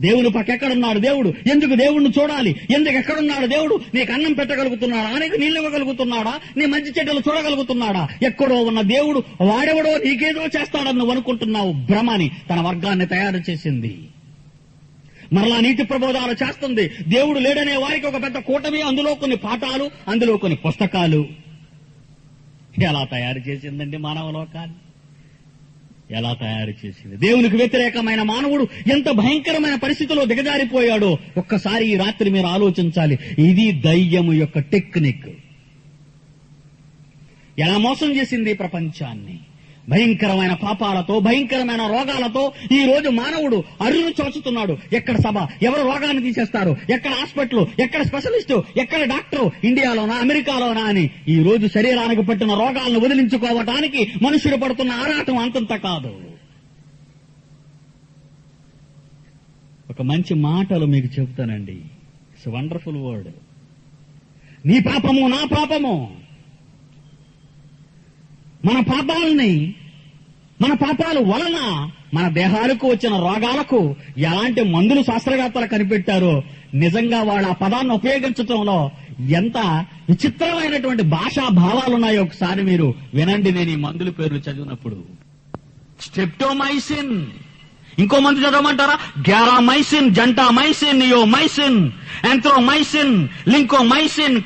దేవుని పక్క ఎక్కడున్నాడు దేవుడు? ఎందుకు దేవుణ్ణి చూడాలి? ఎందుకు ఎక్కడున్నాడు దేవుడు? నీకు అన్నం పెట్టగలుగుతున్నాడా? నీకు నీళ్ళు ఇవ్వగలుగుతున్నాడా? నీ మంచి చెడ్డలు చూడగలుగుతున్నాడా? ఎక్కడో ఉన్న దేవుడు వాడెవడో నీకేదో చేస్తాడని నువ్వు అనుకుంటున్నావు. భ్రమని తన వర్గాన్ని తయారు చేసింది. మరలా నీతి ప్రబోధాలు చేస్తుంది. దేవుడు లేడనే వారికి ఒక పెద్ద కూటమి, అందులో కొన్ని పాఠాలు, అందులో కొన్ని పుస్తకాలు. ఎలా తయారు చేసిందండి మానవ లోకాన్ని? ఎలా తయారు చేసింది? దేవునికి వ్యతిరేకమైన మానవుడు ఎంత భయంకరమైన పరిస్థితిలో దిగజారిపోయాడో ఒక్కసారి ఈ రాత్రి మీరు ఆలోచించాలి. ఇది దయ్యము యొక్క టెక్నిక్. ఎలా మోసం చేసింది ప్రపంచాన్ని. భయంకరమైన పాపాలతో, భయంకరమైన రోగాలతో ఈ రోజు మానవుడు అరును చోచుతున్నాడు. ఎక్కడ సభ, ఎవరు రోగాన్ని తీసేస్తారు, ఎక్కడ హాస్పిటల్, ఎక్కడ స్పెషలిస్టు, ఎక్కడ డాక్టరు, ఇండియాలోనా అమెరికాలోనా అని ఈ రోజు శరీరానికి పట్టిన రోగాలను వదిలించుకోవటానికి మనుషుడు పడుతున్న ఆరాటం అంతంత కాదు. ఒక మంచి మాటలు మీకు చెబుతానండి. It's wonderful word. నీ పాపము నా పాపము. మన పాపాలు వలన మన దేహాలకు వచ్చిన రోగాలకు ఎలాంటి మందులు శాస్త్రవేత్తలు కనిపెట్టారో నిజంగా వాళ్ళు ఆ పదాన్ని ఉపయోగించడంలో ఎంత విచిత్రమైనటువంటి భాషా భావాలున్నాయో ఒకసారి మీరు వినండి. నేను ఈ మందుల పేర్లు చదివినప్పుడు స్ట్రెప్టోమైసిన్, ఇంకో మందు చదవమంటారా? గ్యారామైసిన్, జంటామైసిన్, నియోమైసిన్, ఎంథ్రోమైసిన్, లింకోమైసిన్,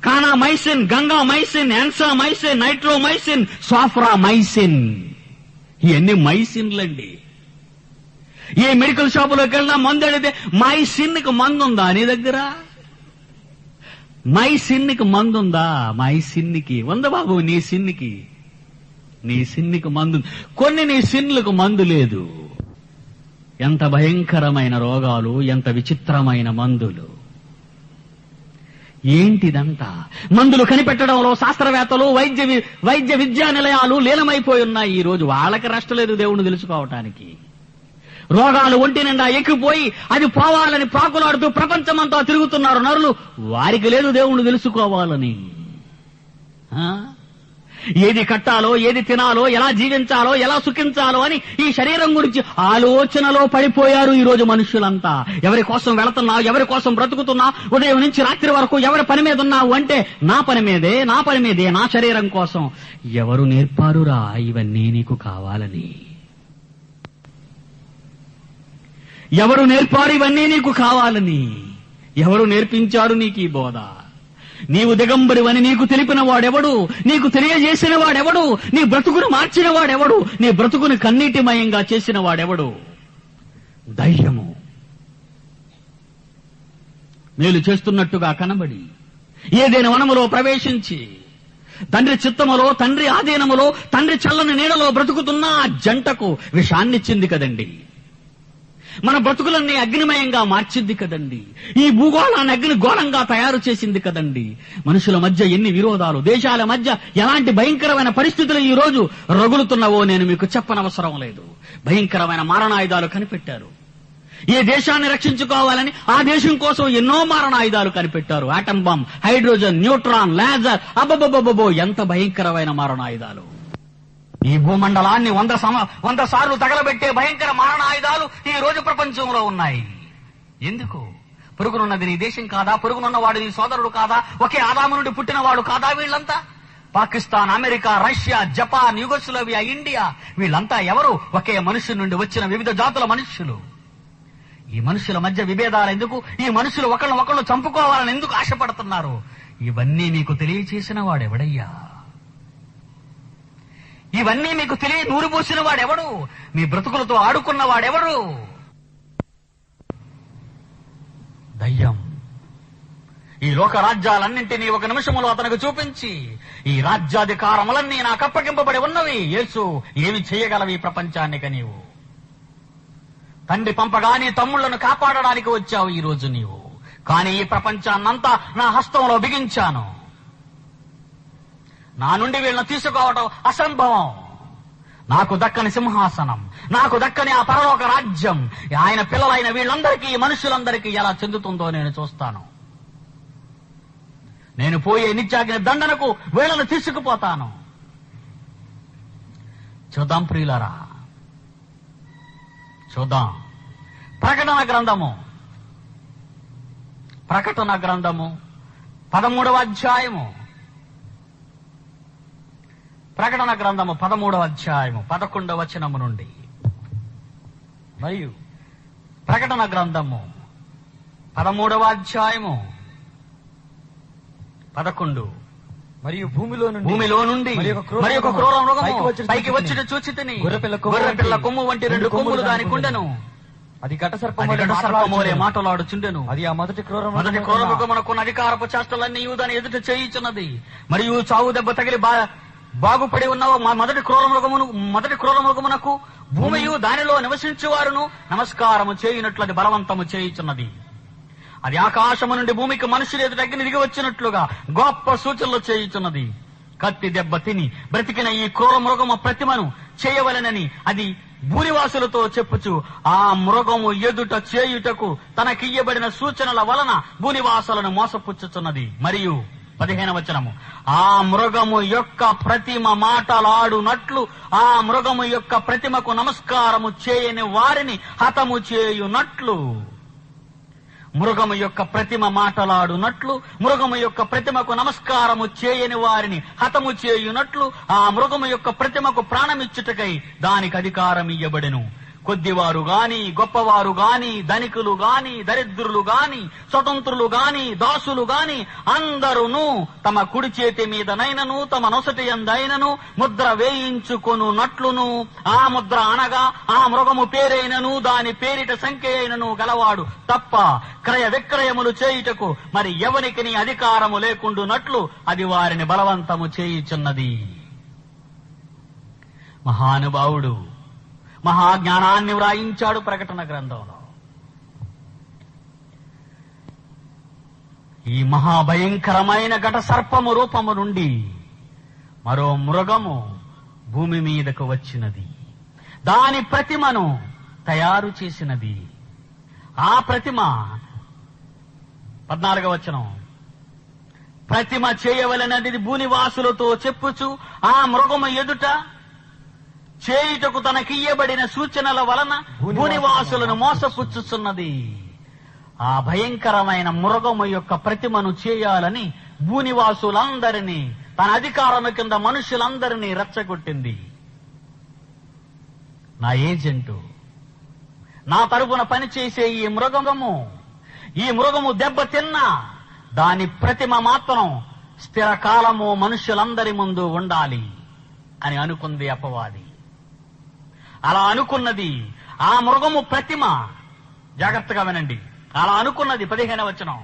కానామైసిన్, గంగామైసిన్, ఎన్సామైసిన్, నైట్రోమైసిన్, సోఫ్రామైసిన్. ఇవన్నీ మైసిన్లండి. ఏ మెడికల్ షాపులోకి వెళ్ళినా మందు అడిగితే మైసిన్కి మందు ఉందా నీ దగ్గర? మైసిన్కి మందు ఉందా? మైసిన్కి ఉందా బాబు? నీ సిన్నికి మందు. కొన్ని నీ సిన్లకు మందు లేదు. ఎంత భయంకరమైన రోగాలు, ఎంత విచిత్రమైన మందులు. ఏంటిదంతా? మందులు కనిపెట్టడంలో శాస్త్రవేత్తలు, వైద్య విద్యా నిలయాలు లీనమైపోయి ఉన్నాయి. ఈ రోజు వాళ్ళకి రెస్ట్ లేదు దేవుణ్ణి తెలుసుకోవటానికి. రోగాలు ఒంటి నిండా ఎక్కిపోయి అది పోవాలని ప్రాకులాడుతూ ప్రపంచమంతా తిరుగుతున్నారు నరులు. వారికి లేదు దేవుణ్ణి తెలుసుకోవాలని. ఏది కట్టాలో, ఏది తినాలో, ఎలా జీవించాలో, ఎలా సుఖించాలో అని ఈ శరీరం గురించి ఆలోచనలో పడిపోయారు ఈ రోజు మనుషులంతా. ఎవరి కోసం వెళుతున్నావు, ఎవరి కోసం బ్రతుకుతున్నావు, ఉదయం నుంచి రాత్రి వరకు ఎవరి పని మీద ఉన్నావు అంటే నా పని మీదే, నా శరీరం కోసం. ఎవరు నేర్పారురా ఇవన్నీ నీకు కావాలని? ఎవరు నేర్పారు ఇవన్నీ నీకు కావాలని? ఎవరు నేర్పించారు నీకు ఈ బోధ? నీవు దిగంబరివని నీకు తెలిపిన వాడెవడు? నీకు తెలియజేసిన వాడెవడు? నీ బ్రతుకును మార్చిన వాడెవడు? నీ బ్రతుకును కన్నీటిమయంగా చేసిన వాడెవడు? దయ్యము. మేలు చేస్తున్నట్టుగా కనబడి ఏదైనా వనములో ప్రవేశించి తండ్రి చిత్తములో, తండ్రి ఆధీనములో, తండ్రి చల్లని నీడలో బ్రతుకుతున్న ఆ జంటకు విషాన్నిచ్చింది కదండి. మన బ్రతుకులన్నీ అగ్నిమయంగా మార్చింది కదండి. ఈ భూగోళాన్ని అగ్నిగోళంగా తయారు చేసింది కదండి. మనుషుల మధ్య ఎన్ని విరోధాలు, దేశాల మధ్య ఎలాంటి భయంకరమైన పరిస్థితులు ఈ రోజు రగులుతున్నవో నేను మీకు చెప్పనవసరం లేదు. భయంకరమైన మారణాయుధాలు కనిపెట్టారు. ఏ దేశాన్ని రక్షించుకోవాలని ఆ దేశం కోసం ఎన్నో మారణాయుధాలు కనిపెట్టారు. Atom bomb, hydrogen, neutron, laser, అబ్బబ్బబ్బో ఎంత భయంకరమైన మారణాయుధాలు. ఈ భూమండలాన్ని 100 సార్లు తగలబెట్టే భయంకర మారణాయుధాలు ఈ రోజు ప్రపంచంలో ఉన్నాయి. ఎందుకు? పొరుగునున్నది నీ దేశం కాదా? పొరుగునున్నవాడు నీ సోదరుడు కాదా? ఒకే ఆదాము నుండి పుట్టినవాడు కాదా వీళ్ళంతా? Pakistan, America, Russia, Japan, Yugoslavia, India వీళ్ళంతా ఎవరు? ఒకే మనుషుల నుండి వచ్చిన వివిధ జాతుల మనుష్యులు. ఈ మనుషుల మధ్య విభేదాలు ఎందుకు? ఈ మనుషులు ఒకళ్ళు చంపుకోవాలని ఎందుకు ఆశపడుతున్నారు? ఇవన్నీ మీకు తెలియచేసిన వాడెవడయ్యా? ఇవన్నీ మీకు నూరిపోసిన వాడెవడు? మీ బ్రతుకులతో ఆడుకున్న వాడెవడు? దయ్యం. ఈ లోక రాజ్యాలన్నింటినీ ఒక నిమిషంలో అతనికి చూపించి, ఈ రాజ్యాధికారములన్నీ నాకు అప్పగింపబడి ఉన్నవి. యేసు, ఏమి చేయగలవి ప్రపంచానికి? నీవు తండ్రి పంపగా నీ తమ్ముళ్లను కాపాడడానికి వచ్చావు ఈ రోజు నీవు. కానీ ఈ ప్రపంచాన్నంతా నా హస్తంలో బిగించాను. నా నుండి వీళ్ళని తీసుకోవడం అసంభవం. నాకు దక్కని సింహాసనం, నాకు దక్కని ఆ పరలోక రాజ్యం ఆయన పిల్లలైన వీళ్ళందరికీ, ఈ మనుషులందరికీ ఎలా చెందుతుందో నేను చూస్తాను. నేను పోయే నిత్యాగ్ని దండనకు వీళ్ళను తీసుకుపోతాను. చూద్దాం ప్రియులారా, చూద్దాం. ప్రకటన గ్రంథము 13వ అధ్యాయము. ప్రకటన గ్రంథము 13వ అధ్యాయము 11వ వచనము నుండి. మరియు ప్రకటన గ్రంథము 13వ అధ్యాయము 11. మరియు భూమిలో నుండి మరి ఒక క్రూర మృగము పైకి వచ్చి చూచితిని. గొర్రెపిల్ల కొమ్ము వంటి 2 కొమ్ములు దానికి ఉండెను. అది ఘట సర్పమోలే మాటలాడుచుండెను. అది ఆ మొదటి క్రూర మృగమునకున్న అధికారపు చేష్టలన్నీ దాని ఎదుట చేయుచున్నది. మరియు చావు దెబ్బ తగిలి బాగుపడి ఉన్న మొదటి క్రూర మృగమునకు భూమియు దానిలో నివసించువారును నమస్కారము చేయునట్లు అది బలవంతము చేయుచున్నది. అది ఆకాశము నుండి భూమికి మనుషులు ఎదుట అగ్ని దిగి వచ్చినట్లుగా గొప్ప సూచనలు చేయుచున్నది. కత్తి దెబ్బ తిని బ్రతికిన ఈ క్రూర మృగము ప్రతిమను చేయవలెనని అది భూనివాసులతో చెప్పుచు ఆ మృగము ఎదుట చేయుటకు తనకియ్యబడిన సూచనల వలన భూనివాసులను మోసపుచ్చుచున్నది. మరియు 15వ వచనము. ఆ మృగము యొక్క ప్రతిమ మాటలాడునట్లు ఆ మృగము యొక్క ప్రతిమకు నమస్కారము చేయని వారిని హతము చేయునట్లు. మృగము యొక్క ప్రతిమ మాటలాడునట్లు, మృగము యొక్క ప్రతిమకు నమస్కారము చేయని వారిని హతము చేయునట్లు ఆ మృగము యొక్క ప్రతిమకు ప్రాణమిచ్చుటకై దానికి అధికారం ఇయ్యబడెను. కొద్దివారు గాని, గొప్పవారు గాని, ధనికులు గాని, దరిద్రులు గాని, స్వతంత్రులు గాని, దాసులు గాని అందరూను తమ కుడి చేతి మీదనైనను తమ నొసటి యందైనను ముద్ర వేయించుకొనున్నట్లును, ఆ ముద్ర అనగా ఆ మృగము పేరైనను దాని పేరిట సంఖ్య అయినను గలవాడు తప్ప క్రయ విక్రయములు చేయుటకు మరి ఎవనికి అధికారము లేకుండునట్లు అది వారిని బలవంతము చేయుచున్నది. మహానుభావుడు మహాజ్ఞానాన్ని వ్రాయించాడు ప్రకటన గ్రంథంలో. ఈ మహాభయంకరమైన ఘట సర్పము రూపము నుండి మరో మృగము భూమి మీదకు వచ్చినది. దాని ప్రతిమను తయారు చేసినది. ఆ ప్రతిమ 14వ వచనం, ప్రతిమ చేయవలెనది భూనివాసులతో చెప్పుచు ఆ మృగము ఎదుట చేయుటకు తనకియ్యబడిన సూచనల వలన భూనివాసులను మోసపుచ్చుచున్నది. ఆ భయంకరమైన మృగము యొక్క ప్రతిమను చేయాలని భూనివాసులందరినీ, తన అధికారము కింద మనుషులందరినీ రెచ్చగొట్టింది. నా ఏజెంటు, నా తరపున పనిచేసే ఈ మృగము దెబ్బతిన్నా దాని ప్రతిమ మాత్రం స్థిరకాలము మనుషులందరి ముందు ఉండాలి అని అనుకుంది అపవాది. అలా అనుకున్నది ఆ మృగము ప్రతిమ. జాగ్రత్తగా వినండి. అలా అనుకున్నది 15వ వచనం.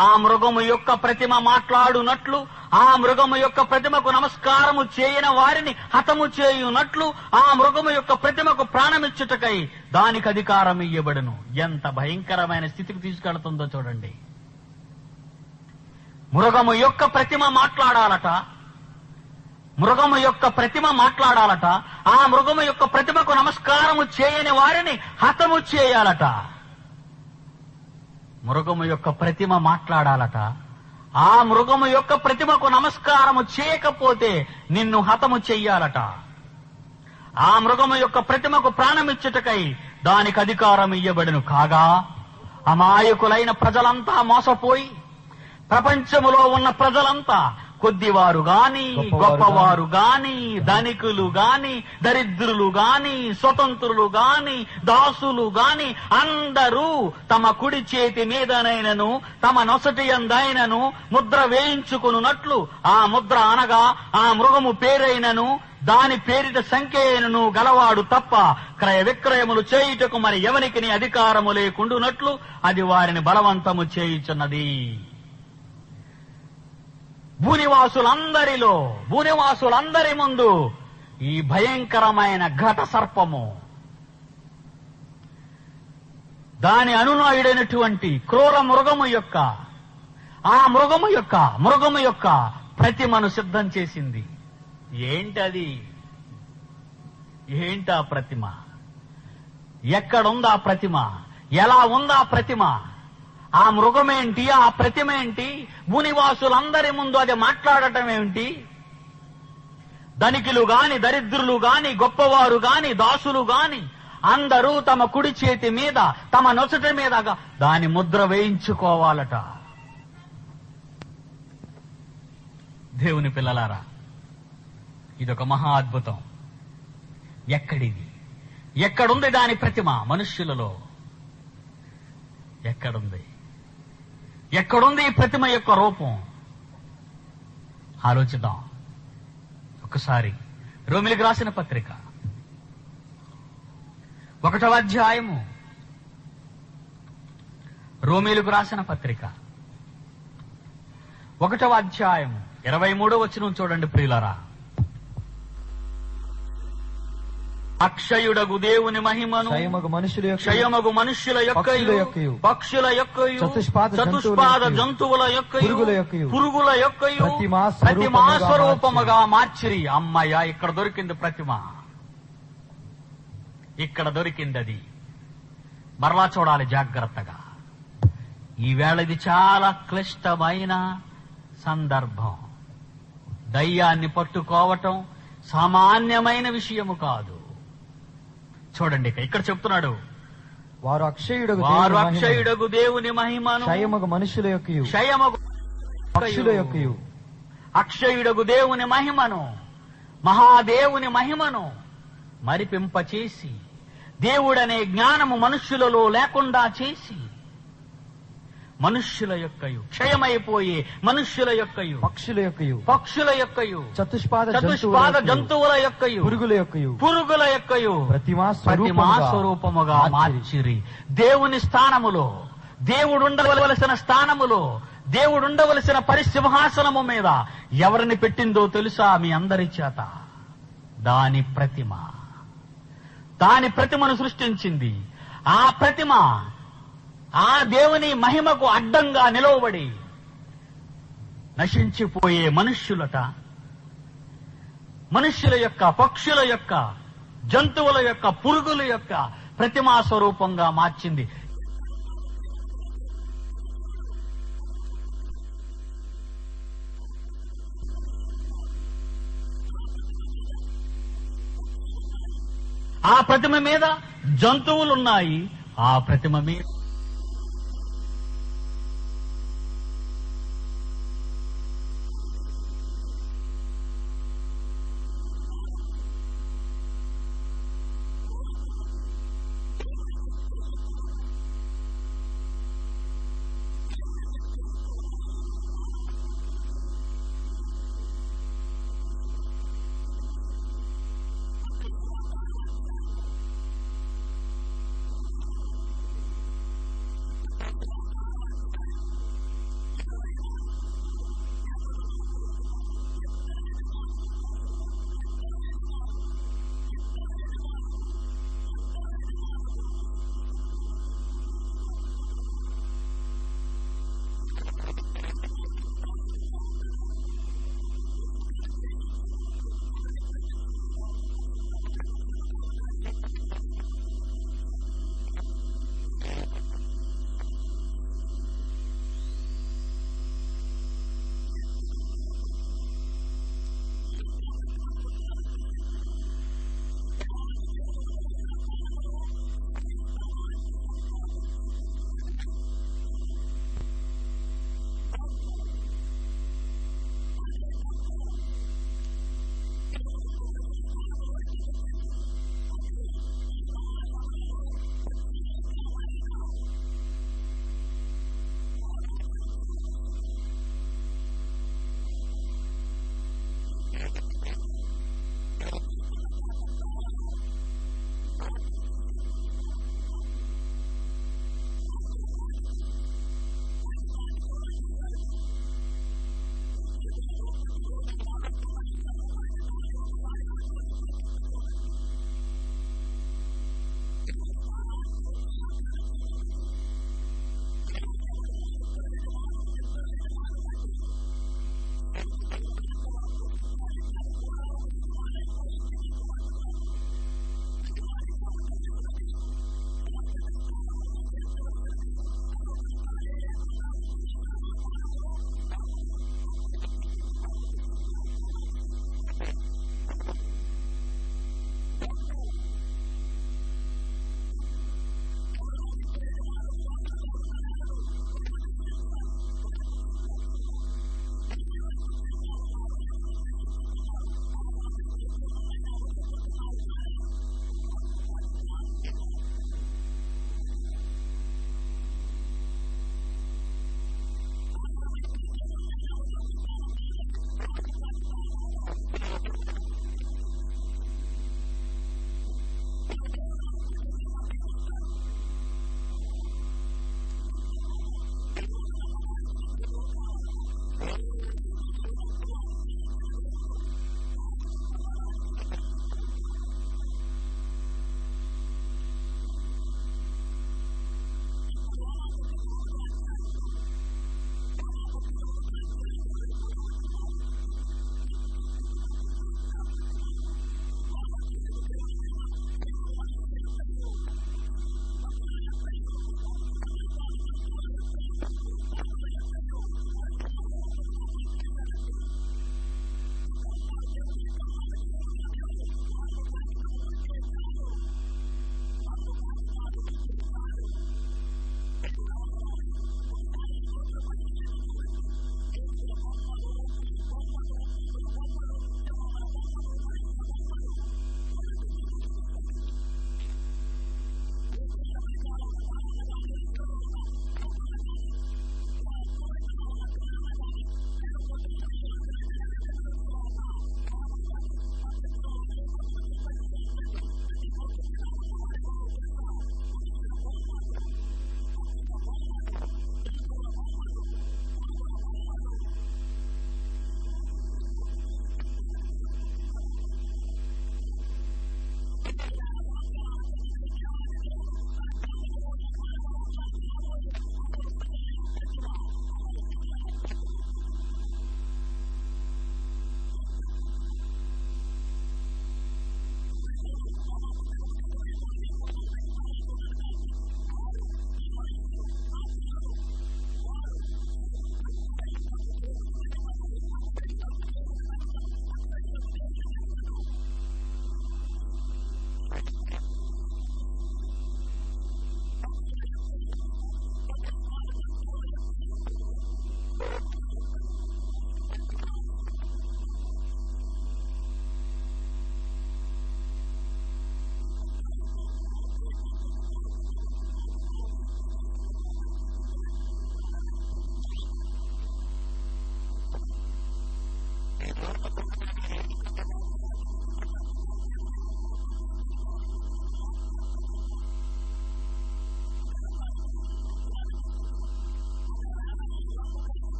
ఆ మృగము యొక్క ప్రతిమ మాట్లాడునట్లు, ఆ మృగము యొక్క ప్రతిమకు నమస్కారము చేయని వారిని హతము చేయునట్లు, ఆ మృగము యొక్క ప్రతిమకు ప్రాణమిచ్చుటకై దానికి అధికారం ఇయ్యబడును. ఎంత భయంకరమైన స్థితికి తీసుకెళ్తుందో చూడండి. మృగము యొక్క ప్రతిమ మాట్లాడాలట, మృగము యొక్క ప్రతిమ మాట్లాడాలట, ఆ మృగము యొక్క ప్రతిమకు నమస్కారము చేయని వారిని హతము చేయాలట. మృగము యొక్క ప్రతిమ మాట్లాడాలట, ఆ మృగము యొక్క ప్రతిమకు నమస్కారము చేయకపోతే నిన్ను హతము చెయ్యాలట. ఆ మృగము యొక్క ప్రతిమకు ప్రాణమిచ్చుటకై దానికి అధికారం ఇయ్యబడును. కాగా అమాయకులైన ప్రజలంతా మోసపోయి, ప్రపంచములో ఉన్న ప్రజలంతా, కొద్దివారు గాని, గొప్పవారు గాని, ధనికులు గాని, దరిద్రులు గాని, స్వతంత్రులు గాని, దాసులు గాని, అందరూ తమ కుడి చేతి మీదనైనను తమ నొసటి యందైనను ముద్ర వేయించుకున్నట్లు, ఆ ముద్ర అనగా ఆ మృగము పేరైనను దాని పేరిట సంఖ్యను గలవాడు తప్ప క్రయ విక్రయములు చేయుటకు మరి ఎవనికి అధికారము లేకుండునట్లు అది వారిని బలవంతము చేయుచున్నది. భూనివాసులందరి ముందు ఈ భయంకరమైన ఘట సర్పము, దాని అనునాయుడైనటువంటి క్రూర మృగము యొక్క ఆ మృగము యొక్క ప్రతిమను సిద్ధం చేసింది. ఏంటది? ఏంటా ప్రతిమ? ఎక్కడుందా ప్రతిమ? ఎలా ఉందా ప్రతిమ? ఆ మృగమేంటి? ఆ ప్రతిమ ఏంటి? భూనివాసులందరి ముందు అది మాట్లాడటం ఏమిటి? ధనికులు గాని, దరిద్రులు గాని, గొప్పవారు గాని, దాసులు గాని అందరూ తమ కుడి చేతి మీద, తమ నొసటి మీద దాని ముద్ర వేయించుకోవాలట. దేవుని పిల్లలారా, ఇదొక మహా అద్భుతం. ఎక్కడిది? ఎక్కడుంది దాని ప్రతిమ? మనుష్యులలో ఎక్కడుంది? ఎక్కడుంది ఈ ప్రతిమ యొక్క రూపం? ఆలోచిద్దాం ఒకసారి. రోమిలికి రాసిన పత్రిక 1వ అధ్యాయము, రోమిలకు రాసిన పత్రిక 1వ అధ్యాయము 23వ వచనం చూడండి ప్రియులారా. అక్షయుడగు దేవుని మహిమను క్షయమగు మనుష్యుల యొక్కయు పక్షుల యొక్కయు చతుష్పాద జంతువుల యొక్కయు పురుగుల యొక్కయు ప్రతిమా స్వరూపముగా మార్చిరి. అమ్మయ్య, ఇక్కడ దొరికింది ప్రతిమ. ఇక్కడ దొరికింది అది. మరలా చూడాలి జాగ్రత్తగా. ఈవేళ ఇది చాలా క్లిష్టమైన సందర్భం. దయ్యాన్ని పట్టుకోవటం సామాన్యమైన విషయము కాదు. చూడండి, ఇక్కడ చెప్తున్నాడు, వారు అక్షయుడగు దేవుని మహిమను క్షయమగు మనుషుల యొక్కయు పక్షుల యొక్కయు అక్షయుడగు దేవుని మహిమను, మహాదేవుని మహిమను మరిపింపచేసి, దేవుడనే జ్ఞానము మనుష్యులలో లేకుండా చేసి, మనుష్యుల యొక్కయు క్షయమైపోయే మనుష్యుల యొక్కయు పక్షుల యొక్కయు చతుష్పాద జంతువుల యొక్కయు పురుగుల యొక్కయు ప్రతిమా స్వరూపముగా మార్చిరి. దేవుని స్థానములో, దేవుడుండవలసిన స్థానములో, దేవుడుండవలసిన పరిసింహాసనము మీద ఎవరిని పెట్టిందో తెలుసా? మీ అందరి చేత. దాని ప్రతిమను సృష్టించింది. ఆ ప్రతిమ ఆ దేవుని మహిమకు అడ్డంగా నిలవబడి నశించిపోయే మనుష్యులట, మనుష్యుల యొక్క, పక్షుల యొక్క, జంతువుల యొక్క, పురుగుల యొక్క ప్రతిమా స్వరూపంగా మార్చింది. ఆ ప్రతిమ మీద జంతువులున్నాయి. ఆ ప్రతిమ మీద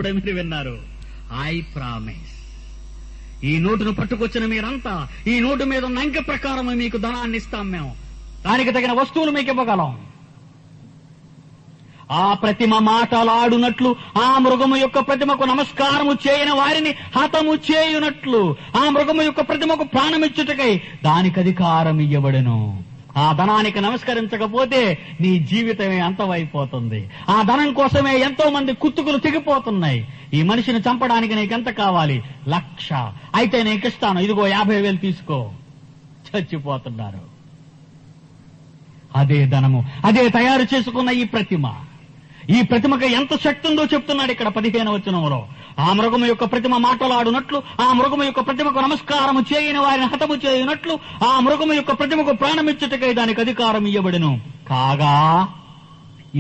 ఇప్పుడే మీరు విన్నారు. I promise. ఈ నోటును పట్టుకొచ్చిన మీరంతా ఈ నోటు మీద ఉన్న అంకె ప్రకారం మీకు ధనాన్ని ఇస్తాం మేము. దానికి తగిన వస్తువులు మీకు ఇవ్వగలం. ఆ ప్రతిమ మాటలాడునట్లు, ఆ మృగము యొక్క ప్రతిమకు నమస్కారము చేయని వారిని హతము చేయునట్లు, ఆ మృగము యొక్క ప్రతిమకు ప్రాణమిచ్చుటకై దానికి అధికారం ఇవ్వబడెను. ఆ ధనానికి నమస్కరించకపోతే నీ జీవితమే అంతమైపోతుంది. ఆ ధనం కోసమే ఎంతో మంది కుత్తుకులు తెగిపోతున్నాయి. ఈ మనిషిని చంపడానికి నీకెంత కావాలి? 1,00,000. అయితే నీకు ఇస్తాను, ఇదిగో 50,000 తీసుకో. చచ్చిపోతున్నారు. అదే ధనము, అదే తయారు చేసుకున్న ఈ ప్రతిమ. ఈ ప్రతిమకు ఎంత శక్తి ఉందో చెప్తున్నాడు ఇక్కడ 15వ వచనంలో. ఆ మృగము యొక్క ప్రతిమ మాటలాడునట్లు, ఆ మృగము యొక్క ప్రతిమకు నమస్కారము చేయని వారిని హతము చేయునట్లు, ఆ మృగము యొక్క ప్రతిమకు ప్రాణమిచ్చుటకై దానికి అధికారం ఇవ్వబడెను. కాగా,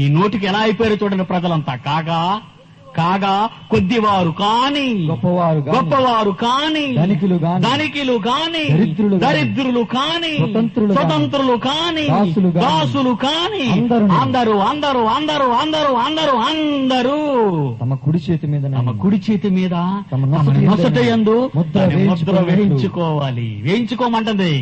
ఈ నోటికి ఎలా అయిపోయారు చూడండి ప్రజలంతా. కాగా కాగా కొద్దివారు కాని, గొప్పవారు కాని, ధనికులు కాని, దరిద్రులు కాని, స్వతంత్రులు కాని, దాసులు కాని, అందరూ అందరూ అందరూ అందరూ అందరూ అందరూ తమ కుడి చేతి మీద తమ నొసట యందు ముద్ర వేయించుకోవాలి. వేయించుకోమంటుంది.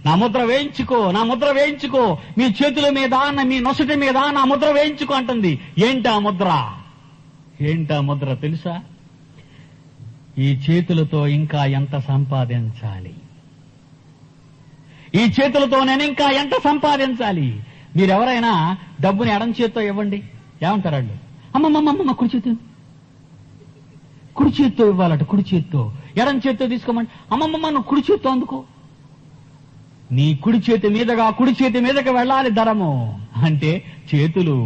నా ముద్ర వేయించుకో, నా ముద్ర వేయించుకో, మీ చేతుల మీద, మీ నొసటి మీద నా ముద్ర వేయించుకో అంటుంది. ఏంటా ముద్ర? ఏంటా ముద్ర తెలుసా? ఈ చేతులతో ఇంకా ఎంత సంపాదించాలి, ఈ చేతులతో నేను ఇంకా ఎంత సంపాదించాలి. మీరెవరైనా డబ్బుని ఎడం చేత్తో ఇవ్వండి, ఏమంటారు వాళ్ళు? అమ్మమ్మమ్మ కుడి చేత్తో ఇవ్వాలట. కుడి చేత్తో. ఎడం చేత్తో తీసుకోమండి. అమ్మమ్మ నువ్వు కుడి చేత్తో అందుకో. నీ కుడి చేతి మీదకి వెళ్ళాలి ధరము అంటే చేతులు.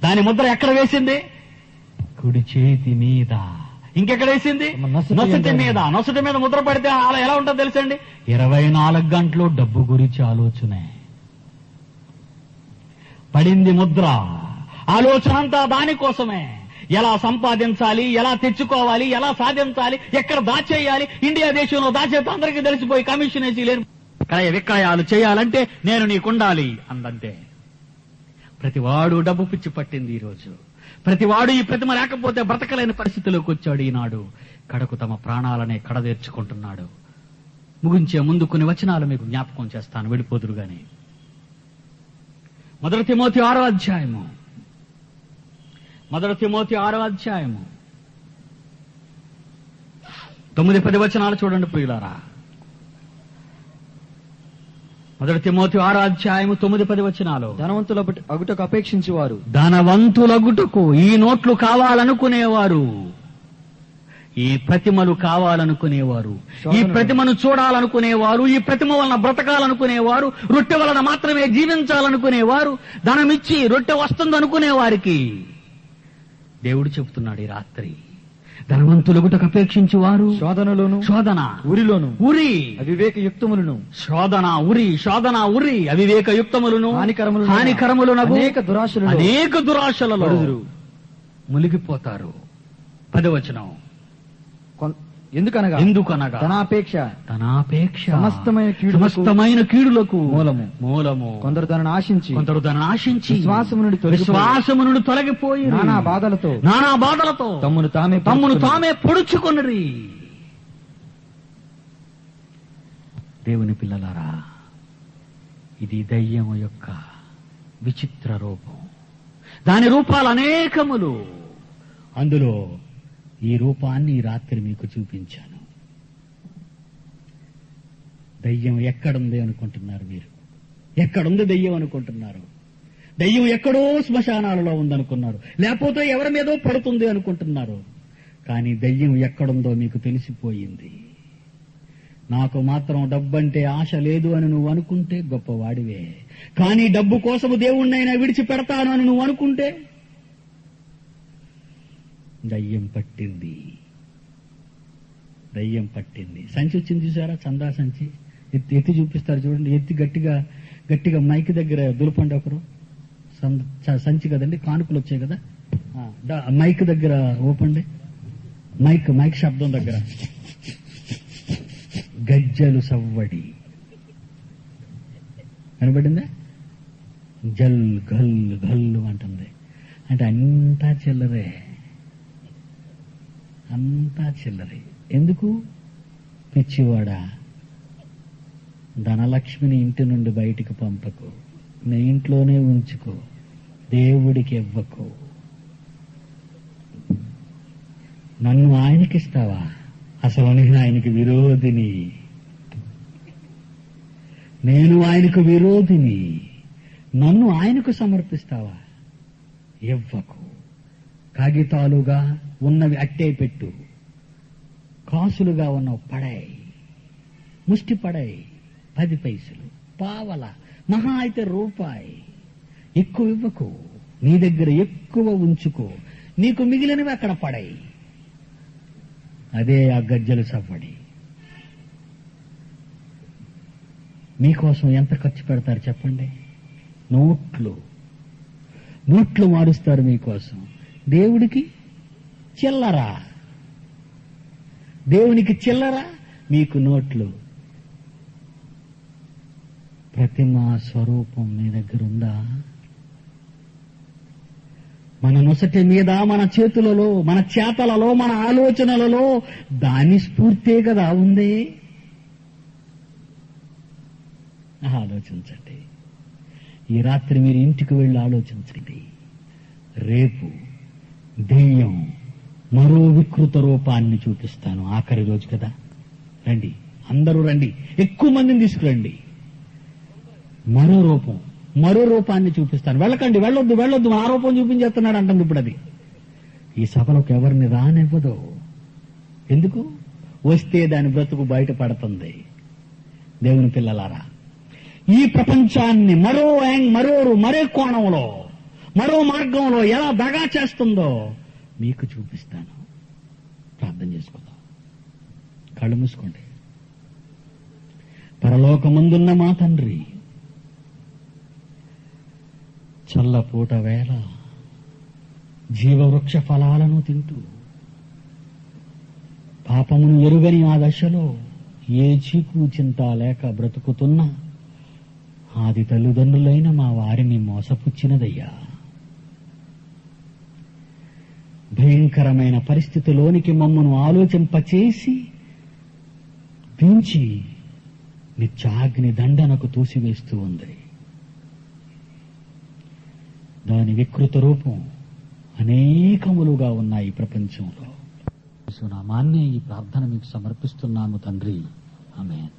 దాని ముద్ర ఎక్కడ వేసింది? కుడి చేతి మీద. ఇంకెక్కడ వేసింది? నొసటి మీద. నొసటి మీద ముద్ర పడితే అలా ఎలా ఉంటుందో తెలుసండి? 24 గంటలు డబ్బు గురించి ఆలోచనే. పడింది ముద్ర. ఆలోచన అంతా దానికోసమే. ఎలా సంపాదించాలి, ఎలా తెచ్చుకోవాలి, ఎలా సాధించాలి, ఎక్కడ దాచేయాలి. ఇండియా దేశంలో దాచేత అందరికీ తెలిసిపోయి కమిషన్ వేసి లేని క్రయ విక్రయాలు చేయాలంటే నేను నీకుండాలి అందంతే. ప్రతివాడు డబ్బు పిచ్చి పట్టింది ఈరోజు. ప్రతివాడు ఈ ప్రతిమ లేకపోతే బ్రతకలేని పరిస్థితిలోకి వచ్చాడు ఈనాడు. కడకు తమ ప్రాణాలనే కడదేర్చుకుంటున్నాడు. ముగించే ముందు కొన్ని వచనాలు మీకు జ్ఞాపకం చేస్తాను, వెళ్ళిపోదురుగానే. 1 తిమోతి 6వ అధ్యాయము. 1 తిమోతి 6వ అధ్యాయము 9-10 వచనాలు చూడండి ప్రియులారా. 1 తిమోతి 6వ అధ్యాయము 9-10 వచనాలు. ధనవంతులగుటకు అపేక్షించేవారు, ధనవంతులగుటకు, ఈ నోట్లు కావాలనుకునేవారు, ఈ ప్రతిమలు కావాలనుకునేవారు, ఈ ప్రతిమను చూడాలనుకునేవారు, ఈ ప్రతిమ వలన బ్రతకాలనుకునేవారు, రొట్టె వలన మాత్రమే జీవించాలనుకునేవారు, ధనమిచ్చి రొట్టె వస్తుందనుకునేవారికి దేవుడు చెబుతున్నాడు ఈ రాత్రి, ధనవంతులగుటకు అపేక్షించువారు శోధన ఉరి అవివేకయుక్తములను, శోధన ఉరి అవివేకయుక్తములను, హానికరములను, అనేక దురాశలలో మునిగిపోతారు. 10వ వచనం. ఎందుకనగా ధనాపేక్ష సమస్తమైన కీడులకు మూలము. కొందరు దానిని ఆశించి విశ్వాసము నుండి తొలగిపోయి నానా బాధలతో తమ్మును తామే పొడుచుకొనిరి. దేవుని పిల్లలారా, ఇది దయ్యము యొక్క విచిత్ర రూపం. దాని రూపాలు అనేకములు. అందులో ఈ రూపాన్ని ఈ రాత్రి మీకు చూపించాను. దయ్యం ఎక్కడుంది అనుకుంటున్నారు మీరు? ఎక్కడుంది దయ్యం అనుకుంటున్నారు? దయ్యం ఎక్కడో శ్మశానాలలో ఉందనుకున్నారు, లేకపోతే ఎవరి మీదో పడుతుంది అనుకుంటున్నారు. కానీ దయ్యం ఎక్కడుందో మీకు తెలిసిపోయింది. నాకు మాత్రం డబ్బంటే ఆశ లేదు అని నువ్వు అనుకుంటే గొప్పవాడివే. కానీ డబ్బు కోసము దేవుణ్ణైనా విడిచిపెడతాను అని నువ్వు అనుకుంటే దయ్యం పట్టింది. సంచి వచ్చింది చూసారా? చందా సంచి ఎత్తి చూపిస్తారు చూడండి. ఎత్తి గట్టిగా మైక్ దగ్గర దులపండి ఒకరు. సంచి కదండి, కానుకలు వచ్చాయి కదా, మైక్ దగ్గర ఓపండి. మైక్ శబ్దం దగ్గర గజ్జలు సవ్వడి కనబడిందా? జల్ గల్ గల్లు అంటుంది. అంటే అంతా చిల్లరే. అంతా చిల్లరే. ఎందుకు? పిచ్చివాడా, ధనలక్ష్మిని ఇంటి నుండి బయటికి పంపకు, నీ ఇంట్లోనే ఉంచుకో, దేవుడికి ఇవ్వకు. నన్ను ఆయనకిస్తావా? అసలు నేను ఆయనకి విరోధిని, నేను ఆయనకు విరోధిని. నన్ను ఆయనకు సమర్పిస్తావా? ఇవ్వకు. కాగితాలుగా ఉన్నవి అట్టే పెట్టు, కాసులుగా ఉన్నవి పడాయి, ముష్టి పడాయి. 10 పైసలు, పావల, మహా అయితే రూపాయి. ఎక్కువ ఇవ్వకు, నీ దగ్గర ఎక్కువ ఉంచుకో, నీకు మిగిలినవి అక్కడ పడాయి. అదే ఆ గజ్జలు సవ్వడి. మీకోసం ఎంత ఖర్చు పెడతారు చెప్పండి? నోట్లు మారుస్తారు మీకోసం. దేవుడికి చిల్లరా, దేవునికి చిల్లరా, మీకు నోట్లు. ప్రతిమా స్వరూపం మీ దగ్గర ఉందా? మన నొసటి మీద, మన చేతులలో, మన చేతలలో, మన ఆలోచనలలో దాని స్ఫూర్తే కదా ఉంది. ఆలోచించండి. ఈ రాత్రి మీరు ఇంటికి వెళ్ళి ఆలోచించండి. రేపు దెయ్యం మరో వికృత రూపాన్ని చూపిస్తాను. ఆఖరి రోజు కదా. రండి, అందరూ రండి, ఎక్కువ మందిని తీసుకురండి. మరో రూపాన్ని చూపిస్తాను. వెళ్ళకండి, వెళ్ళొద్దు, ఆ రూపం చూపించేస్తున్నాడు అంటుంది ఇప్పుడు. అది ఈ సభలోకి ఎవరిని రానివ్వదు. ఎందుకు? వస్తే దాని బ్రతుకు బయటపడుతుంది. దేవుని పిల్లలారా, ఈ ప్రపంచాన్ని మరో కోణంలో, మరో మార్గంలో ఎలా దగా చేస్తుందో మీకు చూపిస్తాను. ప్రార్థన చేసుకుందాం. కళ్ళు మూసుకోండి. పరలోకమందున్న మా తండ్రి, చల్లపూట వేళ జీవవృక్ష ఫలాలను తింటూ పాపమును ఎరుగని ఆ దశలో ఏ చీకు చింత లేక బ్రతుకుతున్న ఆది తల్లిదండ్రులైన మా వారిని మోసపుచ్చినదయ్యా. భయంకరమైన పరిస్థితిలోనికి మమ్మను ఆలోచింపచేసి దించి నిత్యాగ్ని దండనకు తోసివేస్తూ ఉంది. దాని వికృత రూపం అనేకములుగా ఉన్నాయి ప్రపంచంలో. నామాన్నే ఈ ప్రార్థన మీకు సమర్పిస్తున్నాము తండ్రి. ఆమేన్.